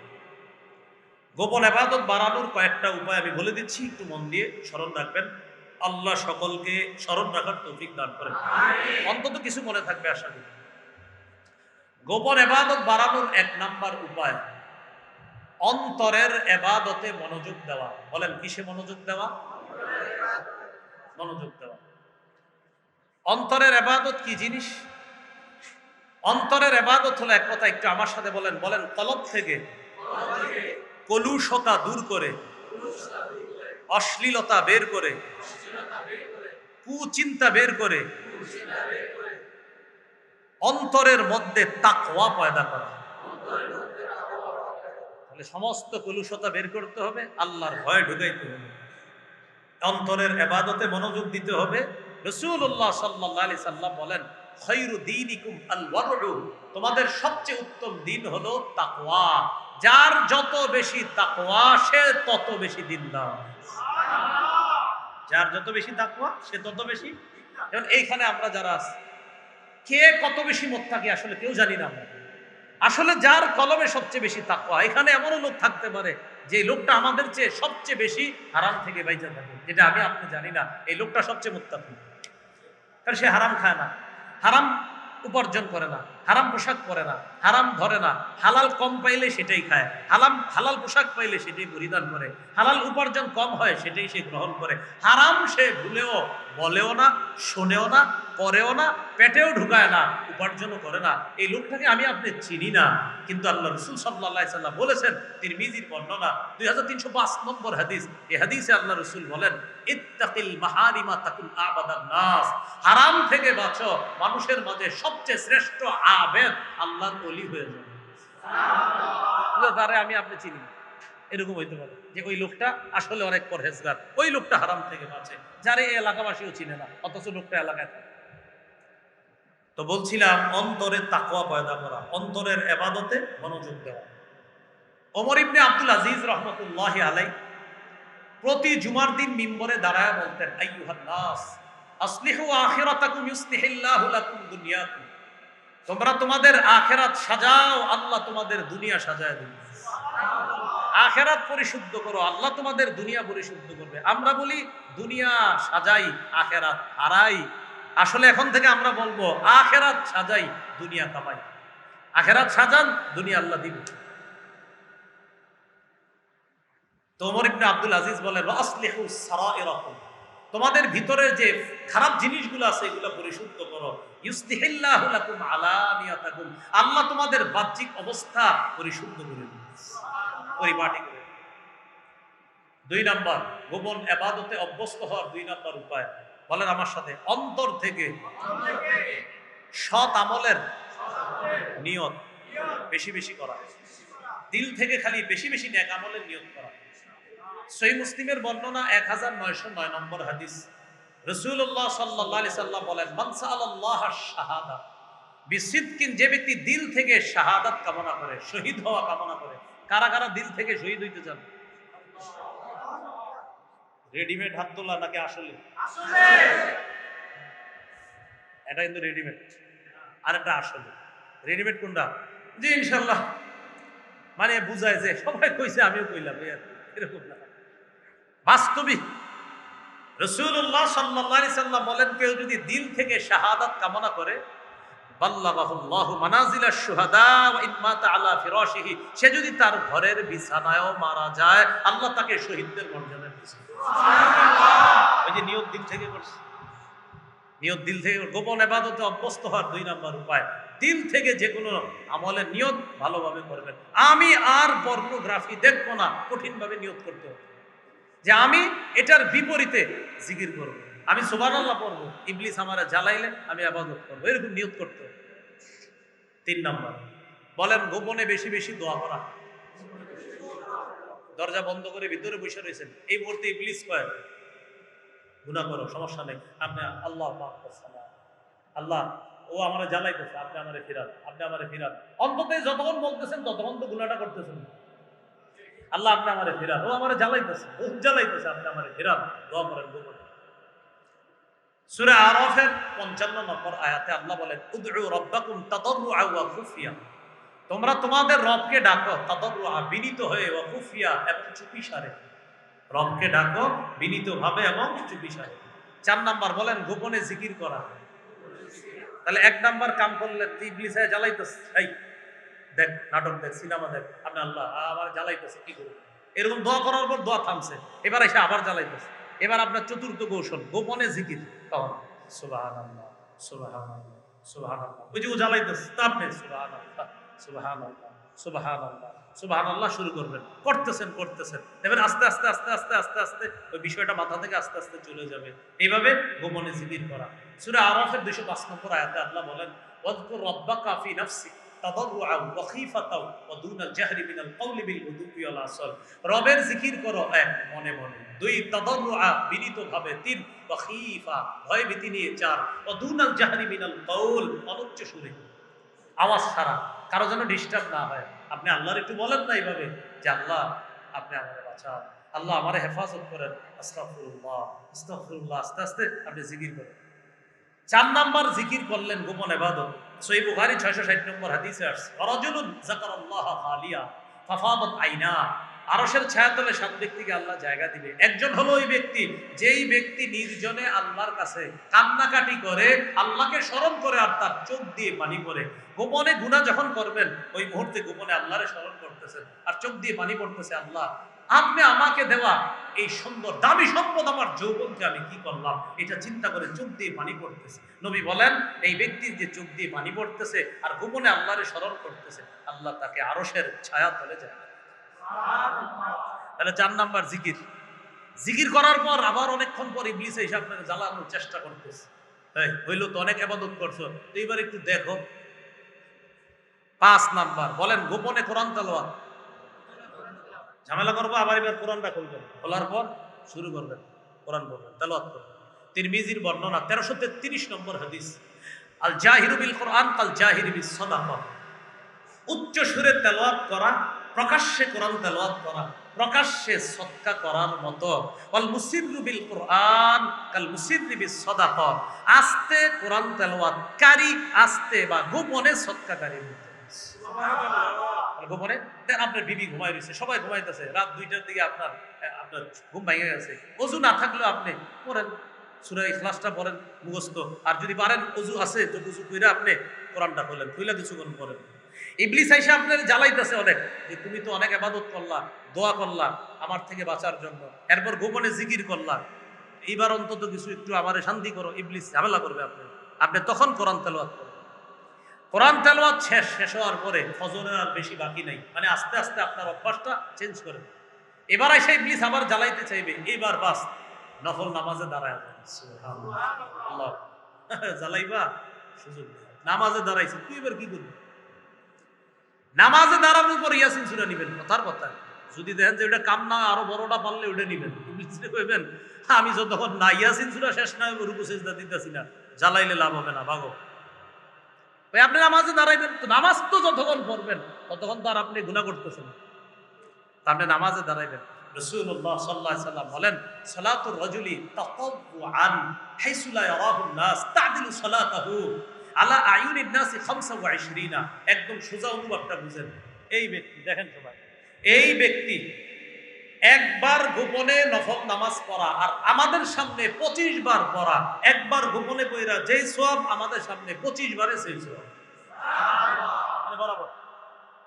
গোপন ইবাদত বাড়ানোর কয়েকটা উপায় আমি বলে দিচ্ছি, একটু মন দিয়ে স্মরণ রাখবেন। আল্লাহ সকলকে স্মরণ রাখার তৌফিক দান করেন, অন্তত কিছু মনে থাকবে আশা করি। গোপন ইবাদত বাড়ানোর ১ নাম্বার উপায়, অন্তরের ইবাদতে মনোযোগ দেওয়া। বলেন, কিসে মনোযোগ দেওয়া? মনোযোগ দেওয়া। অন্তরের ইবাদত কি জিনিস? অন্তরের ইবাদত হলো, এক কথা একটু আমার সাথে বলেন, বলেন, কলব থেকে কলুষতা দূর করে, অশ্লীলতা বের করে, কুচিন্তা বের করে অন্তরের মধ্যে তাকওয়া পয়দা করা। সমস্ত কলুষতা বের করতে হবে, আল্লাহর ভয় ঢুকাইতে হবে, অন্তরের ইবাদতে মনোযোগ দিতে হবে। রাসূলুল্লাহ সাল্লাল্লাহু আলাইহি সাল্লাম বলেন, খায়রু দীনিকুম আল ওয়ারউ, তোমাদের সবচেয়ে উত্তম দিন হলো তাকওয়া। যার যত বেশি তাকওয়া সে তত বেশি দিনদার। যার যত বেশি তাকওয়া সে তত বেশি। যেমন এইখানে আমরা যারা আছি, কে কত বেশি মুত্তাকি আসলে কেউ জানি না আমরা। আসলে যার কলমে সবচেয়ে বেশি তাকওয়া, এখানে এমনও লোক থাকতে পারে যে লোকটা আমাদের চেয়ে সবচেয়ে বেশি হারাম থেকে বাইচা থাকে, যেটা আমি আপনি জানি না। এই লোকটা সবচেয়ে মুত্তাকি, কারণ সে হারাম খায় না, হারাম উপার্জন করে না, হারাম পোশাক পরে না, হারাম ধরে না, হালাল কম পাইলে সেটাই খায়, হালাল পোশাক পাইলে সেটাই পরিধান করে, হালাল উপার্জন কম হয় সেটাই সে গ্রহণ করে। হারাম সে ভুলেও বলেও না, শোনেও না, করেও না, পেটেও ঢুকায় না, উপার্জনও করে না। এই লোকটাকে আমি আপনি চিনি না, কিন্তু আল্লাহ রাসূল সাল্লাল্লাহু আলাইহি সাল্লাম বলেছেন, তিরমিজির বর্ণনা 2305 নম্বর হাদিস, এই হাদিসে আল্লাহ রাসূল বলেন, ইত্তাকিল মাহারিমা তাকুন আবাদান নাস, হারাম থেকে বাঁচো, মানুষের মাঝে সবচেয়ে শ্রেষ্ঠ আবেদ আল্লাহর ওলি হয়ে যাবে। সুবহানাল্লাহ। তারে আমি আপনি চিনি না, এরকম হইতে পারে যে ওই লোকটা আসলে অনেক পরহেজগার, ওই লোকটা হারাম থেকে বাঁচে, যারে এই এলাকাবাসীও চিনে না, অথচ লোকটা এলাকায় থাকে। তো বলছিলাম, অন্তরে তাকওয়া পয়দা করা, অন্তরের ইবাদতে মনোযোগ দেওয়া। ওমর ইবনে আব্দুল আজিজ রাহমাতুল্লাহি আলাইহি প্রতি জুমার দিন মিম্বরে দাঁড়ায় বলতেন, আইয়ুহান নাস আসলিহু আখিরাতাকুম ইউসলিহিল্লাহু লাকুম দুনিয়াকুম, তোমরা তোমাদের আখিরাত সাজাও, আল্লাহ তোমাদের দুনিয়া সাজায় দিবেন। আখিরাত পরিশুদ্ধ করো, আল্লাহ তোমাদের দুনিয়া পরিশুদ্ধ করবে। আমরা বলি দুনিয়া সাজাই আখিরাত হারাই, আসলে এখন থেকে আমরা বলবো আখিরাত সাজাই দুনিয়া কামাই। আখিরাত সাজান, দুনিয়া আল্লাহ দিবেন। তো ওমর ইবনে আব্দুল আজিজ বলেন, আসলিহু সারাইরাকুম, তোমাদের ভিতরে যে খারাপ জিনিসগুলো আছে এগুলো পরিশুদ্ধ করো। ইউসলিহিল্লাহু লাকুম আলানিয়াতাকুম, আল্লাহ তোমাদের বাহ্যিক অবস্থা পরিশুদ্ধ করে দিবেন, পরিপাটি করে দিবেন। 2 নাম্বার, গোপন ইবাদতে অভ্যস্ত হওয়ার 2 নাম্বার উপায়, বলেন আমার সাথে, অন্তর থেকে সৎ আমলের নিয়ত বেশি বেশি করা, দিল থেকে খালি বেশি বেশি নেক আমলের নিয়ত করা। সহিহ মুসলিমের বর্ণনা 1909 নম্বর হাদিস, রাসূলুল্লাহ সাল্লাল্লাহু আলাইহি সাল্লাম বলেন, মান সাআলাল্লাহ আশ-শাহাদা বিসিদকিন, যে ব্যক্তি দিল থেকে শাহাদাত কামনা করে, শহীদ হওয়া কামনা করে। কারা কারা দিল থেকে শহীদ হইতে চান? রেডিমেড হাত তোলা নাকি আসলে? আসলে এটা কিন্তু রেডিমেড, আর এটা আসলে। রেডিমেড কোনটা? জি ইনশাআল্লাহ, মানে বুঝায় যে সবাই কইছে আমিও কইলাম, এরকম না। বাস্তবিক রাসূলুল্লাহ সাল্লাল্লাহু আলাইহি সাল্লাম বলেন, কেউ যদি দিল থেকে শাহাদাত কামনা করে, বাল্লাগাহুল্লাহু মানাজিলাশ শুহাদা ওয়া ইন মাতা আলা ফিরাশিহি, সে যদি তার ঘরের বিছানায়ও মারা যায়, আল্লাহ তাকে শহীদদের মর্যাদা দিয়েছে। সুবহানাল্লাহ। ওই যে নিয়ত দিল থেকে করছে, নিয়ত দিল থেকে। গোপন ইবাদতে অভ্যস্ত হওয়ার 2 নাম্বার উপায়, দিল থেকে যে কোনো আমলের নিয়ত ভালোভাবে করবেন। আমি আর পর্নোগ্রাফি দেখব না, কঠিনভাবে নিয়ত করতে হবে যে আমি এটার বিপরীতে জিকির করব, আমি সুবহানাল্লাহ পড়বো, ইবলিস আমারে জ্বালাইলে আমি ইবাদত করব, এরকম নিয়ত করতে হবে। 3 নাম্বার, বলেন গোপনে বেশি বেশি দোয়া করা। দরজা বন্ধ করে ভিতরে বসে রয়েছেন, এই মুহূর্তে ইবলিস কয় গুনাহ করো, সমস্যা নেই, আপনি আল্লাহ মাফ করছেন, আল্লাহ ও আমারে জ্বালাইতেছে, আপনি আমারে ফিরান, আপনি আমারে ফিরান। অন্তত যতক্ষণ বলতেছেন ততক্ষণ তো গুনাহটা করতেছেন। আল্লাহ আপনি আমারে ফিরান, ও আমারে জ্বালাইতেছে, ও জ্বালাইতেছে, আপনি আমারে ফিরান, দোয়া করেন গোপনে। সূরা আরাফের 55 নম্বর আয়াতে আল্লাহ বলেন, উদউ রাব্বাকুম তাদাররুআ ওয়া খুফিয়া, তোমরা তোমাদের রবকে ডাকো তাদাররুআ, বিনীত হয়ে, ওয়া খুফিয়া, এবং চুপিসারে। রবকে ডাকো বিনীতভাবে এবং চুপিসারে। 4 নাম্বার, বলেন গোপনে জিকির করা। তাহলে 1 নাম্বার কাম করলে ইবলিস জ্বালাইতেছে, এই দেখ নাটক দেখ, সিনেমা দেখ, আপনি আল্লাহ আবার জ্বালাইতেছে, কি করব? এরকম দোয়া করার পর দোয়া থামছে, এবার এসে আবার জ্বালাইতেছে। এবার আপনার চতুর্থ কৌশল, গোপনে জিকির। তখন সুবহানাল্লাহ সুবহানাল্লাহ সুবহানাল্লাহ, ওই যে ও জ্বালাইতেছে, তা আপনি সুবহানাল্লাহ সুবহানাল্লাহ সুবহানাল্লাহ সুবহানাল্লাহ শুরু করবেন, করতেছেন দেখবেন আস্তে আস্তে আস্তে আস্তে আস্তে আস্তে ওই বিষয়টা মাথা থেকে আস্তে আস্তে চলে যাবে। এইভাবে গোপনে জিকির করা। সূরা আরাফের 205 নম্বর আয়াতে আল্লাহ বলেন, ওয়াযকুর রাব্বাকা ফি নাফসিক, তাদাররুআন ওয়া খীফাতাও ওয়া দুনাল জাহরি মিনাল কওলি বিল গুদুবি ওয়াল আসল। রবের জিকির করো এক, মনে মনে। দুই, তাদাররুআ বিনীতভাবে। তিন, ওয়া খীফা ভয়ভীতি নিয়ে। চার, ওয়া দুনাল জাহরি মিনাল কওল অনুচ্চ সুরে, আওয়াজ ছাড়া, কারো যেন ডিস্টার্ব না হয়। আপনি আল্লাহর একটু বলেন না এইভাবে যে আল্লাহ আপনি আমারে বাঁচান, আল্লাহ আমারে হেফাজত করেন, আস্তাগফিরুল্লাহ আস্তাগফিরুল্লাহ, আস্তে আস্তে আপনি জিকির করেন। 4 নাম্বার জিকির করলেন গোপন ইবাদত। সহিহ বুখারী 660 নম্বর হাদিসে আসছে, রাজুলুন যাকারাল্লাহ খালিয়া ফাফাদাত আইনা। আরশের ছায়াতলে 7 ব্যক্তিকে আল্লাহ জায়গা দিবে। একজন হলো ওই ব্যক্তি, যেই ব্যক্তি নির্জনে আল্লাহর কাছে কান্নাকাটি করে, আল্লাহকে স্মরণ করে আর তার চোখ দিয়ে পানি পড়ে। গোপনে গুনাহ যখন করবেন ওই মুহূর্তে গোপনে আল্লাহরে স্মরণ করতেছেন আর চোখ দিয়ে পানি পড়তেছে, আল্লাহ আপনি আমাকে দেওয়া এই সুন্দর দামি সম্পদ আমার যৌবনকে আমি কি করলাম, এটা চিন্তা করে চোখ দিয়ে পানি পড়তেছে। নবী বলেন এই ব্যক্তির যে চোখ দিয়ে পানি পড়তেছে আর গোপনে আল্লাহরে স্মরণ করতেছে, আল্লাহ তাকে আরশের ছায়া তলে যায়। তাহলে 4 নাম্বার জিকির। জিকির করার পর আবার অনেকক্ষণ পর ইবলিস এসে আপনাকে জ্বালানোর চেষ্টা করতেছে, এই হইলো তো অনেক ইবাদত করছো, তো এবার একটু দেখো। 5 নাম্বার বলেন গোপনে কোরআন তেলাওয়াত। ঝামেলা করবো আবার এবার কোরআনটা খুলবেন, খোলার পর শুরু করবেন কোরআন পড়বেন, তেলাওয়াত করবেন। তিরমিজির বর্ণনা 1333 নম্বর হাদিস, আল জাহিরু বিল কোরআন কাল জাহিরি বিস সাদাকা। উচ্চ সুরে তেলাওয়াত করা, প্রকাশ্যে কোরআন তেলাওয়াত করা, প্রকাশ্যে সদকা করার মতো। ওয়াল মুসিররু বিল কোরআন কাল মুসিররি বিস সাদাকা। আস্তে কোরআন তেলাওয়াতকারী আস্তে বা গোপনে সদকাকারীর মতো। গোপনে আপনার বিবি ঘুমাই রয়েছে, সবাই ঘুমাইতেছে, রাত 2টার দিকে আপনার ঘুম ভেঙে গেছে, অজু না থাকলেও আপনি পড়েন সূরা ইখলাসটা পড়েন মুখস্থ, আর যদি পারেন অজু আছে তো অজু কইরা আপনি কোরআনটা খুলেন, খুইলা কিছুক্ষণ পড়েন। ইবলিস আইসা আপনার জ্বালাইতেছে অনেক, যে তুমি তো অনেক ইবাদত করলা, দোয়া করলা আমার থেকে বাঁচার জন্য, এরপর গোপনে জিকির করলা, এইবার অন্তত কিছু একটু আমারে শান্তি করো। ইবলিস ঝামেলা করবে আপনি তখন কোরআন তেলাওয়াত করবেন। কোরআন তেলাওয়াত শেষ হওয়ার পরে ফজরের আর বেশি বাকি নাই, মানে আস্তে আস্তে আপনার অভ্যাসটা চেঞ্জ করে। এবার এসে ইবলিস আবার জ্বালাইতে চাইবে, এইবার বাস নফল নামাজে দাঁড়ায় আল্লাহ জ্বালাইবা সুযোগ নেই। নামাজে দাঁড়াইছে তুই এবার কি করবি? নামাজে দাঁড়ানোর পর ইয়াসিন সূরা নিবেন, কথার কথা। যদি দেখেন যে ওটা কাম না, আরো বড়টা পারলে ওটা নিবেন। ইবলিসে কইবেন আমি যতক্ষণ না ইয়াসিন সূরা শেষ না হইব রুকু সিজদা দিতেছি না, জ্বালাইলে লাভ হবে না, ভাগো। ভাই আপনি নামাজে দাঁড়াইবেন তো, নামাজ তো যতক্ষণ পড়বেন ততক্ষণ তো আর আপনি গুনাহ করতেছেন, আপনি নামাজে দাঁড়াইবেন। রাসূলুল্লাহ সাল্লাল্লাহু আলাইহি ওয়াসাল্লাম বলেন সালাতুর রাজুলি তাতাওয়ান হাইসু লা ইয়ারাহু নাস তা'দিলু সালাতাহু আলা আয়ুনিন নাসি 25। একদম সোজা অনুবাদটা বুঝেন। এই ব্যক্তি দেখেন সবাই, এই ব্যক্তি একবার গোপনে নফল নামাজ পড়া আর আমাদের সামনে 25 বার পড়া, একবার গোপনে পড়া যেই সওয়াব আমাদের সামনে 25 বারে সেই সওয়াব। মানে বরাবর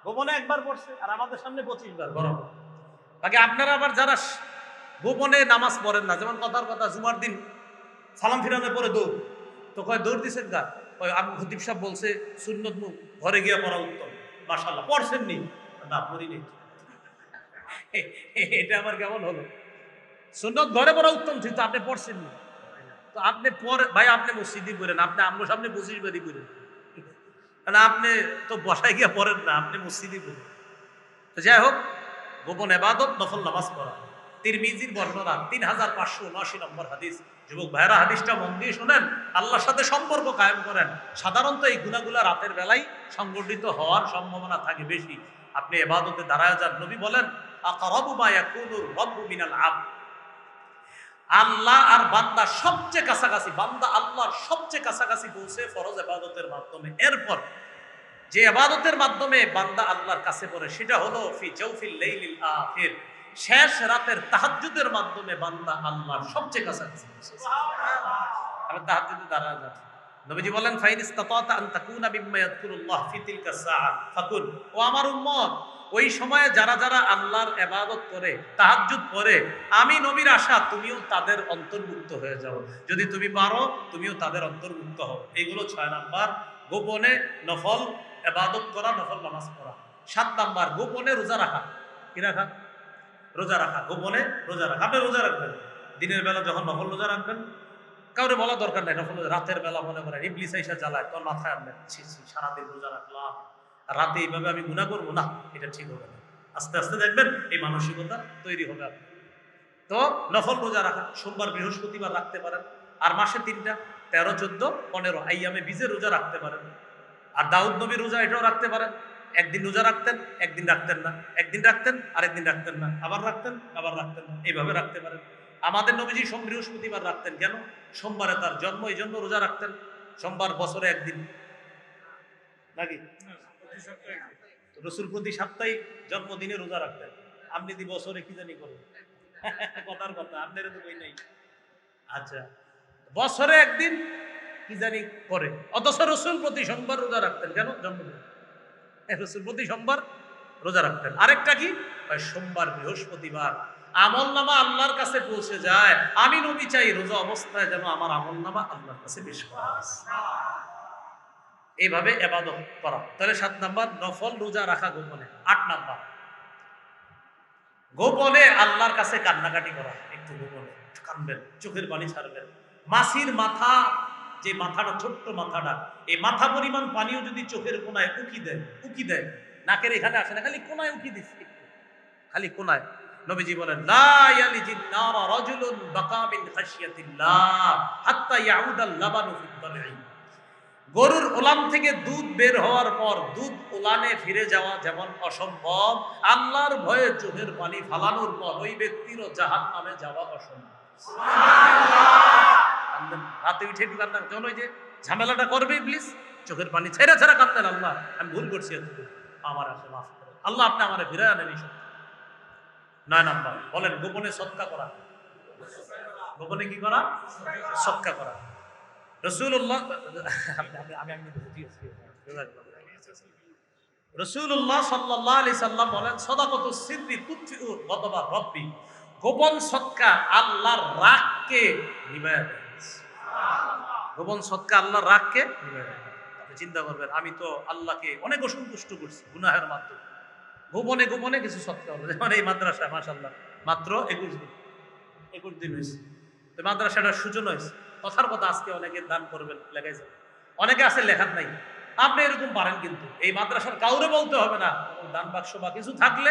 গোপনে একবার পড়ছে আর আমাদের সামনে 25 বার বরাবর। বাকি আপনারা আবার যারা গোপনে নামাজ পড়েন না, যেমন কথার কথা জুমার দিন সালাম ফিরানোর পরে দৌড়, তো কয় দৌড় দিছেন গা, কয় আমি খতিব সাহেব বলছে সুন্নত মুখ ঘরে গিয়ে পড়া উত্তম, মাশাআল্লাহ পড়ছেন নি? না পড়ি নেই। এটা আমার কেমন হলো? সুন্নত ঘরে পড়া উত্তম ছিল, আপনি পড়ছেন নি, তো আপনি পরে ভাই আপনি মসজিদে পড়েন, আপনি আমার সামনে 25 বারই পড়েন, কারণ আপনি তো বসায় গিয়ে পড়েন না, আপনি মসজিদে পড়েন। তো যাই হোক, গোপন ইবাদত নফল নামাজ পড়া। তিরমিজির বর্ণনা 3579 নম্বর হাদিস। যুবক ভাইরা হাদিসটা মন দিয়ে শুনেন, আল্লাহর সাথে সম্পর্ক কায়েম করেন। সাধারণত এই গুনাহগুলো রাতের বেলায় সংগঠিত হওয়ার সম্ভাবনা থাকে বেশি। আপনি ইবাদতে দাঁড়ায় যান। নবী বলেন আকরাবু মা ইয়াকুনুর রাব্বু মিনাল আবদ। আল্লাহ আর বান্দা সবচেয়ে কাছাকাছি, বান্দা আল্লাহর সবচেয়ে কাছাকাছি পৌঁছে ফরজ ইবাদতের মাধ্যমে। এরপর যে ইবাদতের মাধ্যমে বান্দা আল্লাহর কাছে পড়ে সেটা হলো ফি জাওফিল লাইলিল আখির, শেষ রাতের তাহাজ্জুদের মাধ্যমে বান্দা আল্লাহর সবচেয়ে কাছাকাছি। সুবহানাল্লাহ। আমি তাহাজ্জুদে দাঁড়ায় যান। নবীজি বলেন ফাইন ইসতাতাতা আন তাকুনা মিম্মা ইয়াযকুরুল্লাহ ফি তিলকা সাআ ফাকুন। ও আমার উম্মত, ওই সময়ে যারা যারা আল্লাহর ইবাদত করে, তাহাজ্জুদ পড়ে, আমি নবীর আশা তুমিও তাদের অন্তর্ভুক্ত হয়ে যাও। যদি তুমি পারো তুমিও তাদের অন্তর্ভুক্ত হও। এইগুলো 6 নাম্বার, গোপনে নফল ইবাদত করা, নফল নামাজ পড়া। 7 নাম্বার গোপনে রোজা রাখা। কি রাখা? রোজা রাখা, গোপনে রোজা রাখা। আপনি রোজা রাখবেন দিনের বেলা, যখন নফল রোজা রাখবেন কাউরে বলা দরকার নাই। নফল রাতের বেলা মনে করেন ইবলিস আইসা জ্বালায়, তোর মাথায় আনবেন সারাদিন রোজা রাখলাম, রাতে এইভাবে আমি গুনাহ করবো না, এটা ঠিক হবে না। আস্তে আস্তে দেখবেন এই মানসিকতা তৈরি হবে আপনার। তো নফল রোজা রাখা, সোমবার বৃহস্পতিবার রাখতে পারেন। আর মাসে 3টা, 13, 14, 15 আইয়ামে বীজে রোজা রাখতে পারেন। আর দাউদ নবীর রোজা এটাও রাখতে পারেন। একদিন রোজা রাখতেন, একদিন রাখতেন না, একদিন রাখতেন, আরেকদিন রাখতেন না, আবার রাখতেন, আবার রাখতেন না, এইভাবে রাখতে পারেন। আমাদের নবীজি সোম বৃহস্পতিবার রাখতেন কেন? সোমবারে তার জন্ম, এই জন্য রোজা রাখতেন। সোমবার বছরে একদিন নাকি রসুল প্রতি সাপ্তাহিক জন্মদিনে রোজা রাখতেন। আপনি দি বছরে কি জানি করেন কথার কথা আপনার তো বই নাই। আচ্ছা, বছরে একদিন কি জানি করে, অথচ রসুল প্রতি সোমবার রোজা রাখতেন কেন? জন্মদিন। রসুল প্রতি সোমবার রোজা রাখতেন। আরেকটা কি, সোমবার বৃহস্পতিবার আমল নামা আল্লাহর কাছে পৌঁছে যায়। আমি নবী চাই রোজা অবস্থায় যেন আমার আমল নামা আল্লাহর কাছে বেশ করা হয়। এইভাবে ইবাদত করা। তাহলে 7 নাম্বার নফল রোজা রাখা গোপনে। 8 নাম্বার গোপনে আল্লাহর কাছে কান্নাকাটি করা। একটু গোপনে কাঁদবেন, চোখের পানি ছাড়বেন। মাছির মাথা, যে মাথাটা, ছোট্ট মাথাটা, এই মাথা পরিমাণ পানিও যদি চোখের কোনায় উকি দেয়, নাকের এখানে আসে না, খালি কোনায় উকি দিচ্ছে, খালি কোনায়। নবীজি বলেন লা ইয়ালিজিন নারা রাজুলুন বাকা মিন খাশিয়াতিল্লাহ হাত্তা ইয়াউদাল লাবানু ফিদ দারই। গরুর ওলান থেকে দুধ বের হওয়ার পর দুধ ওলানে ফিরে যাওয়া যেমন অসম্ভব, আল্লাহর ভয়ে চোখের পানি ফালানোর পর ওই ব্যক্তিরও জাহান্নামে যাওয়া অসম্ভব। রাতে উঠে একটু কান্না, যখন ওই যে ঝামেলাটা করবে ইবলিস, চোখের পানি ছেড়ে ছেড়ে কান্দেন, আল্লাহ আমি ভুল করছি, আমার আসে মাফ করেন, আল্লাহ আপনি আমারে ফিরে আনেন। এই 9 নাম্বার বলেন গোপনে সদকা করা। গোপনে কি করা? সদকা করা। রাসূলুল্লাহ রাসূলুল্লাহ সাল্লাল্লাহু আলাইহি সাল্লাম বলেন সাদাকাতুস সিররি তুতফিউ গদবা রাব্বি। গোপন সদকা আল্লাহর রাগকে নিভায় দেয়। গোপন সদকা আল্লাহর রাগকে নিভায় দেয়। আপনি চিন্তা করবেন, আমি তো আল্লাহকে অনেক অসন্তুষ্ট করছি গুনাহের মাধ্যমে। গোপনে গোপনে কিছু সদকা হলো, যেমন এই মাদ্রাসা মাশাআল্লাহ মাত্র 21 দিন হয়েছে, তো মাদ্রাসাটার সূচনা হয়েছে। কথার কথা আজকে অনেকে দান করবেন, লেখাইছে, অনেকে আছে লেখার নাই। আপনি এরকম পারেন, কিন্তু এই মাদ্রাসার কাউরে বলতে হবে না। দান বাক্স বা কিছু থাকলে,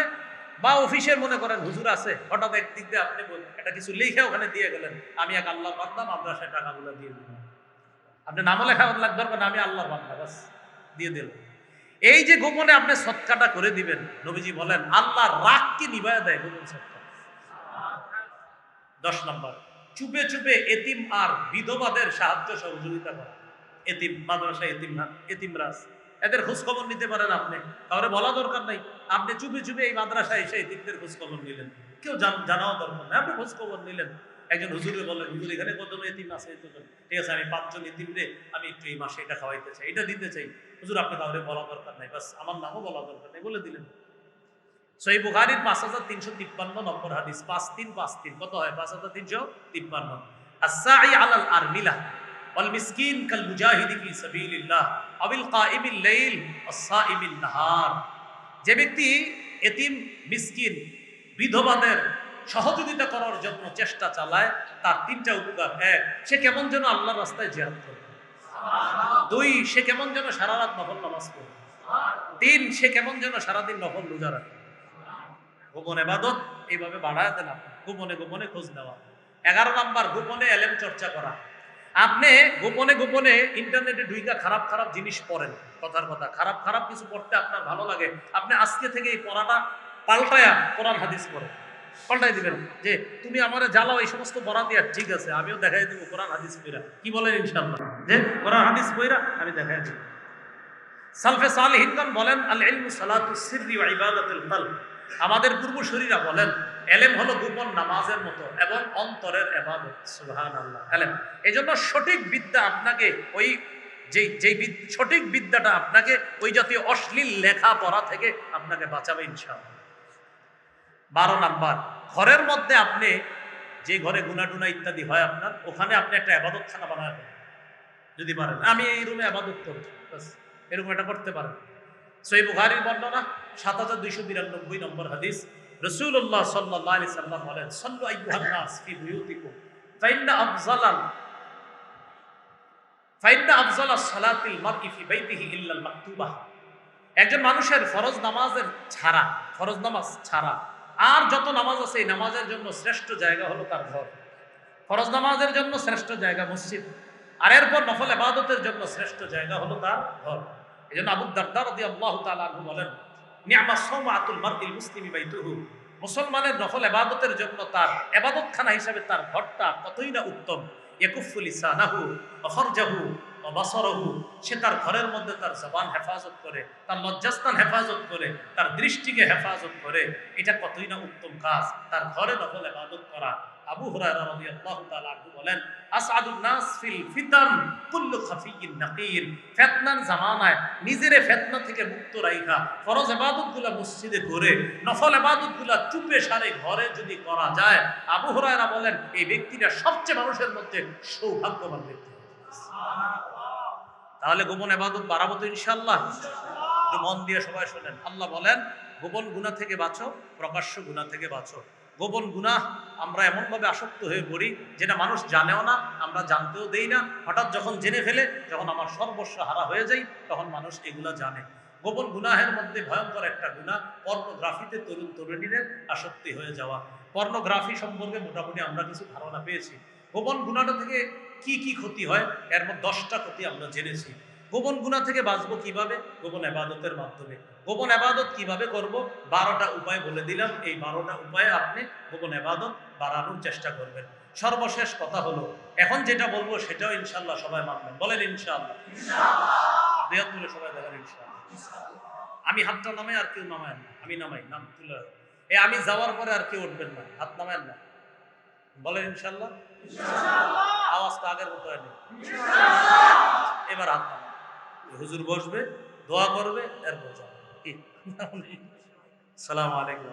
বা অফিসের মনে করেন হুজুর আছে, হঠাৎ একদিক দিয়ে আপনি একটা কিছু লিখে ওখানে দিয়ে গেলেন, আমি এক আল্লাহর বান্দা, মাদ্রাসায় টাকাগুলো দিয়ে দিলাম। আপনি নামও লেখা দরকার না, আমি আল্লাহর বান্দা, বাস দিয়ে দিলাম। এই যে গোপনে আপনি সৎকাটা করে দিবেন, নবীজি বলেন আল্লাহর রাগকে নিভায়া দেয় গোপন সৎকা। 10 নম্বর চুপে চুপে এতিম আর বিধবাদের সাহায্য সহযোগিতা করা। এতিম মাদ্রাসা, এতিমরাজ, এদের খোঁজ খবর নিতে পারেন আপনি, কাউরে বলা দরকার নাই। আপনি চুপে চুপে এই মাদ্রাসায় এসে এতিমদের খোঁজ খবর নিলেন, কেউ জানাও দরকার নাই, আপনি খোঁজ খবর নিলেন। একজন হুজুরে বলেন, হুজুর এখানে কতজন এতিম আছে? ঠিক আছে, আমি 5 জন এতিমরে আমি একটু এই মাসে এটা খাওয়াইতে চাই, এটা দিতে চাই। হুজুর আপনি কাউরে বলা দরকার নাই, বাস আমার নামও বলা দরকার নাই, বলে দিলেন। সহিহ বুখারীর 5353 নম্বর হাদিস, 5353 কত হয়? 5353। আস-সাঈ আলাল আরমিলা ওয়াল মিসকিন কাল মুজাহিদি ফি সাবিলিল্লাহ আবিল কাইমিল লাইল ওয়াস-সাইমিন নাহার। যে ব্যক্তি এতিম, মিসকিন, বিধবাদের সহযোগিতা করার জন্য চেষ্টা চালায়, তার 3টা উপকার। 1, সে কেমন যেন আল্লাহর রাস্তায় জিহাদ করে। 2, সে কেমন যেন সারা রাত নফল নামাজ পড়ে। 3, সে কেমন যেন সারাদিন নফল রোজা রাখে। গোপন ইবাদত এইভাবে বাড়ায় দেন আপনি, গোপনে গোপনে খোঁজ নেওয়া। 11 নাম্বার গোপনে এলেম চর্চা করা। আপনি গোপনে গোপনে ইন্টারনেটে ঢুইকা খারাপ খারাপ জিনিস পড়েন, কথার কথা খারাপ খারাপ কিছু পড়তে আপনার ভালো লাগে, আপনি আজকে থেকে এই পড়াটা পাল্টায়া কোরআন হাদিস পড়ে পাল্টাই দিবেন, যে তুমি আমারে জ্বালাও এই সমস্ত পড়া দিয়া, ঠিক আছে আমিও দেখাই দিব কোরআন হাদিস পড়া। কি বলেন? ইনশাআল্লাহ, যে কোরআন হাদিস পড়া আমি দেখাই দিব। সালফে সালেহিনগণ বলেন আল ইলমু সালাতুস সিররি ওয়া ইবাদাতুল কলব। আমাদের পূর্বসূরীরা বলেন এলেম হলো গোপন নামাজের মতো এবং অন্তরের ইবাদত। সুবহানাল্লাহ। এলেম, এজন্য সঠিক বিদ্যা আপনাকে ওই যেই সঠিক বিদ্যাটা আপনাকে ওই জাতীয় অশ্লীল লেখা পড়া থেকে আপনাকে বাঁচাবে ইনশাআল্লাহ। 12 নাম্বার ঘরের মধ্যে আপনি যে ঘরে গুনাটুনা ইত্যাদি হয় আপনার, ওখানে আপনি একটা ইবাদতখানা বানায় দেন যদি পারেন। আমি এই রুমে ইবাদত করব, বাস এরকম এটা করতে পারেন। সহিহ বুখারীর বর্ণনা 7292 নম্বর হাদিস, রাসূলুল্লাহ সাল্লাল্লাহু আলাইহি সাল্লাম বলেন সাল্লু আইয়ুহান নাস ফি বুয়ুতিকুম ফাইন্না আফজালাস সালাতিল মারই ফি বাইতিহি ইল্লাল মাকতুবাহ। একজন মানুষের ফরজ নামাজের ছাড়া, ফরজ নামাজ ছাড়া আর যত নামাজ আছে এই নামাজের জন্য শ্রেষ্ঠ জায়গা হলো তার ঘর। ফরজ নামাজের জন্য শ্রেষ্ঠ জায়গা মসজিদ, আর এরপর নফল ইবাদতের জন্য শ্রেষ্ঠ জায়গা হলো তার ঘর। এই জন্য আবু দারদা রাদিয়াল্লাহু তাআলা আনহু বলেন, নি'মা সাওমাতুল মারইল মুসলিমি বাইতুহু, মুসলমানের নফল ইবাদতের জন্য তার ইবাদতখানা হিসাবে তার ঘরটা কতই না উত্তম। ইয়াকুফু লিসানাহু ওয়া ফারজাহু ওয়া বাসারাহু, সে তার ঘরের মধ্যে তার জবান হেফাজত করে, তার লজ্জাস্থান হেফাজত করে, তার দৃষ্টিকে হেফাজত করে। এটা কতই না উত্তম কাজ, তার ঘরে নফল ইবাদত করা। আবু হুরায়রা রাদিয়াল্লাহু তাআলা আনহু বলেন, আসআদুন নাস ফিল ফিতান কুল্লু খাফিয়্যিন নাকির, ফিতনার জামানায় নিজেরে ফিতনা থেকে মুক্ত রাখা, ফরজ ইবাদতগুলো মসজিদে করে, নফল ইবাদতগুলো চুপে সারে ঘরে যদি করা যায়, আবু হুরায়রা বলেন এই ব্যক্তিটা সবচেয়ে মানুষের মধ্যে সৌভাগ্যবান ব্যক্তি। তাহলে গোপন ইবাদত বাড়াবো তো ইনশাআল্লাহ। একটু মন দিয়ে সবাই শুনেন। আল্লাহ বলেন, গোপন গুনাহ থেকে বাঁচো, প্রকাশ্য গুনাহ থেকে বাঁচো। গোপন গুনাহ আমরা এমনভাবে আসক্ত হয়ে পড়ি যেটা মানুষ জানেও না, আমরা জানতেও দেই না। হঠাৎ যখন জেনে ফেলে, যখন আমার সর্বস্ব হারা হয়ে যায়, তখন মানুষ এগুলা জানে। গোপন গুনাহের মধ্যে ভয়ঙ্কর একটা গুনাহ পর্নোগ্রাফিতে তরুণ তরুণীদের আসক্তি হয়ে যাওয়া। পর্নোগ্রাফি সম্পর্কে মোটামুটি আমরা কিছু ধারণা পেয়েছি। গোপন গুনাহটা থেকে কি কি ক্ষতি হয় এর মধ্যে 10টা ক্ষতি আমরা জেনেছি। গোপন গুনাহ থেকে বাঁচবো কিভাবে? গোপন ইবাদতের মাধ্যমে। গোপন ইবাদত কিভাবে করব? 12টা উপায় বলে দিলাম। এই 12টা উপায়ে আপনি গোপন ইবাদত বাড়ানোর চেষ্টা করবেন। সর্বশেষ কথা হলো, এখন যেটা বলবো সেটাও ইনশাআল্লাহ সবাই মানবেন। বলেন ইনশাআল্লাহ। ইনশাআল্লাহ। দুই হাত তুলে সবাই বলেন ইনশাআল্লাহ। আমি হাতটা নামাই, আর কেউ নামায় না। আমি নামাই, নাম তুলে। আমি যাওয়ার পরে আর কেউ উঠবেন না, হাত নামায় না। বলেন ইনশাআল্লাহ। ইনশাআল্লাহ। আওয়াজটা আগের মতো হয়নি। ইনশাআল্লাহ। এবার হাত নামান। হুজুর বসবে, দোয়া করবে, এরপর যাবে। আসসালামু আলাইকুম।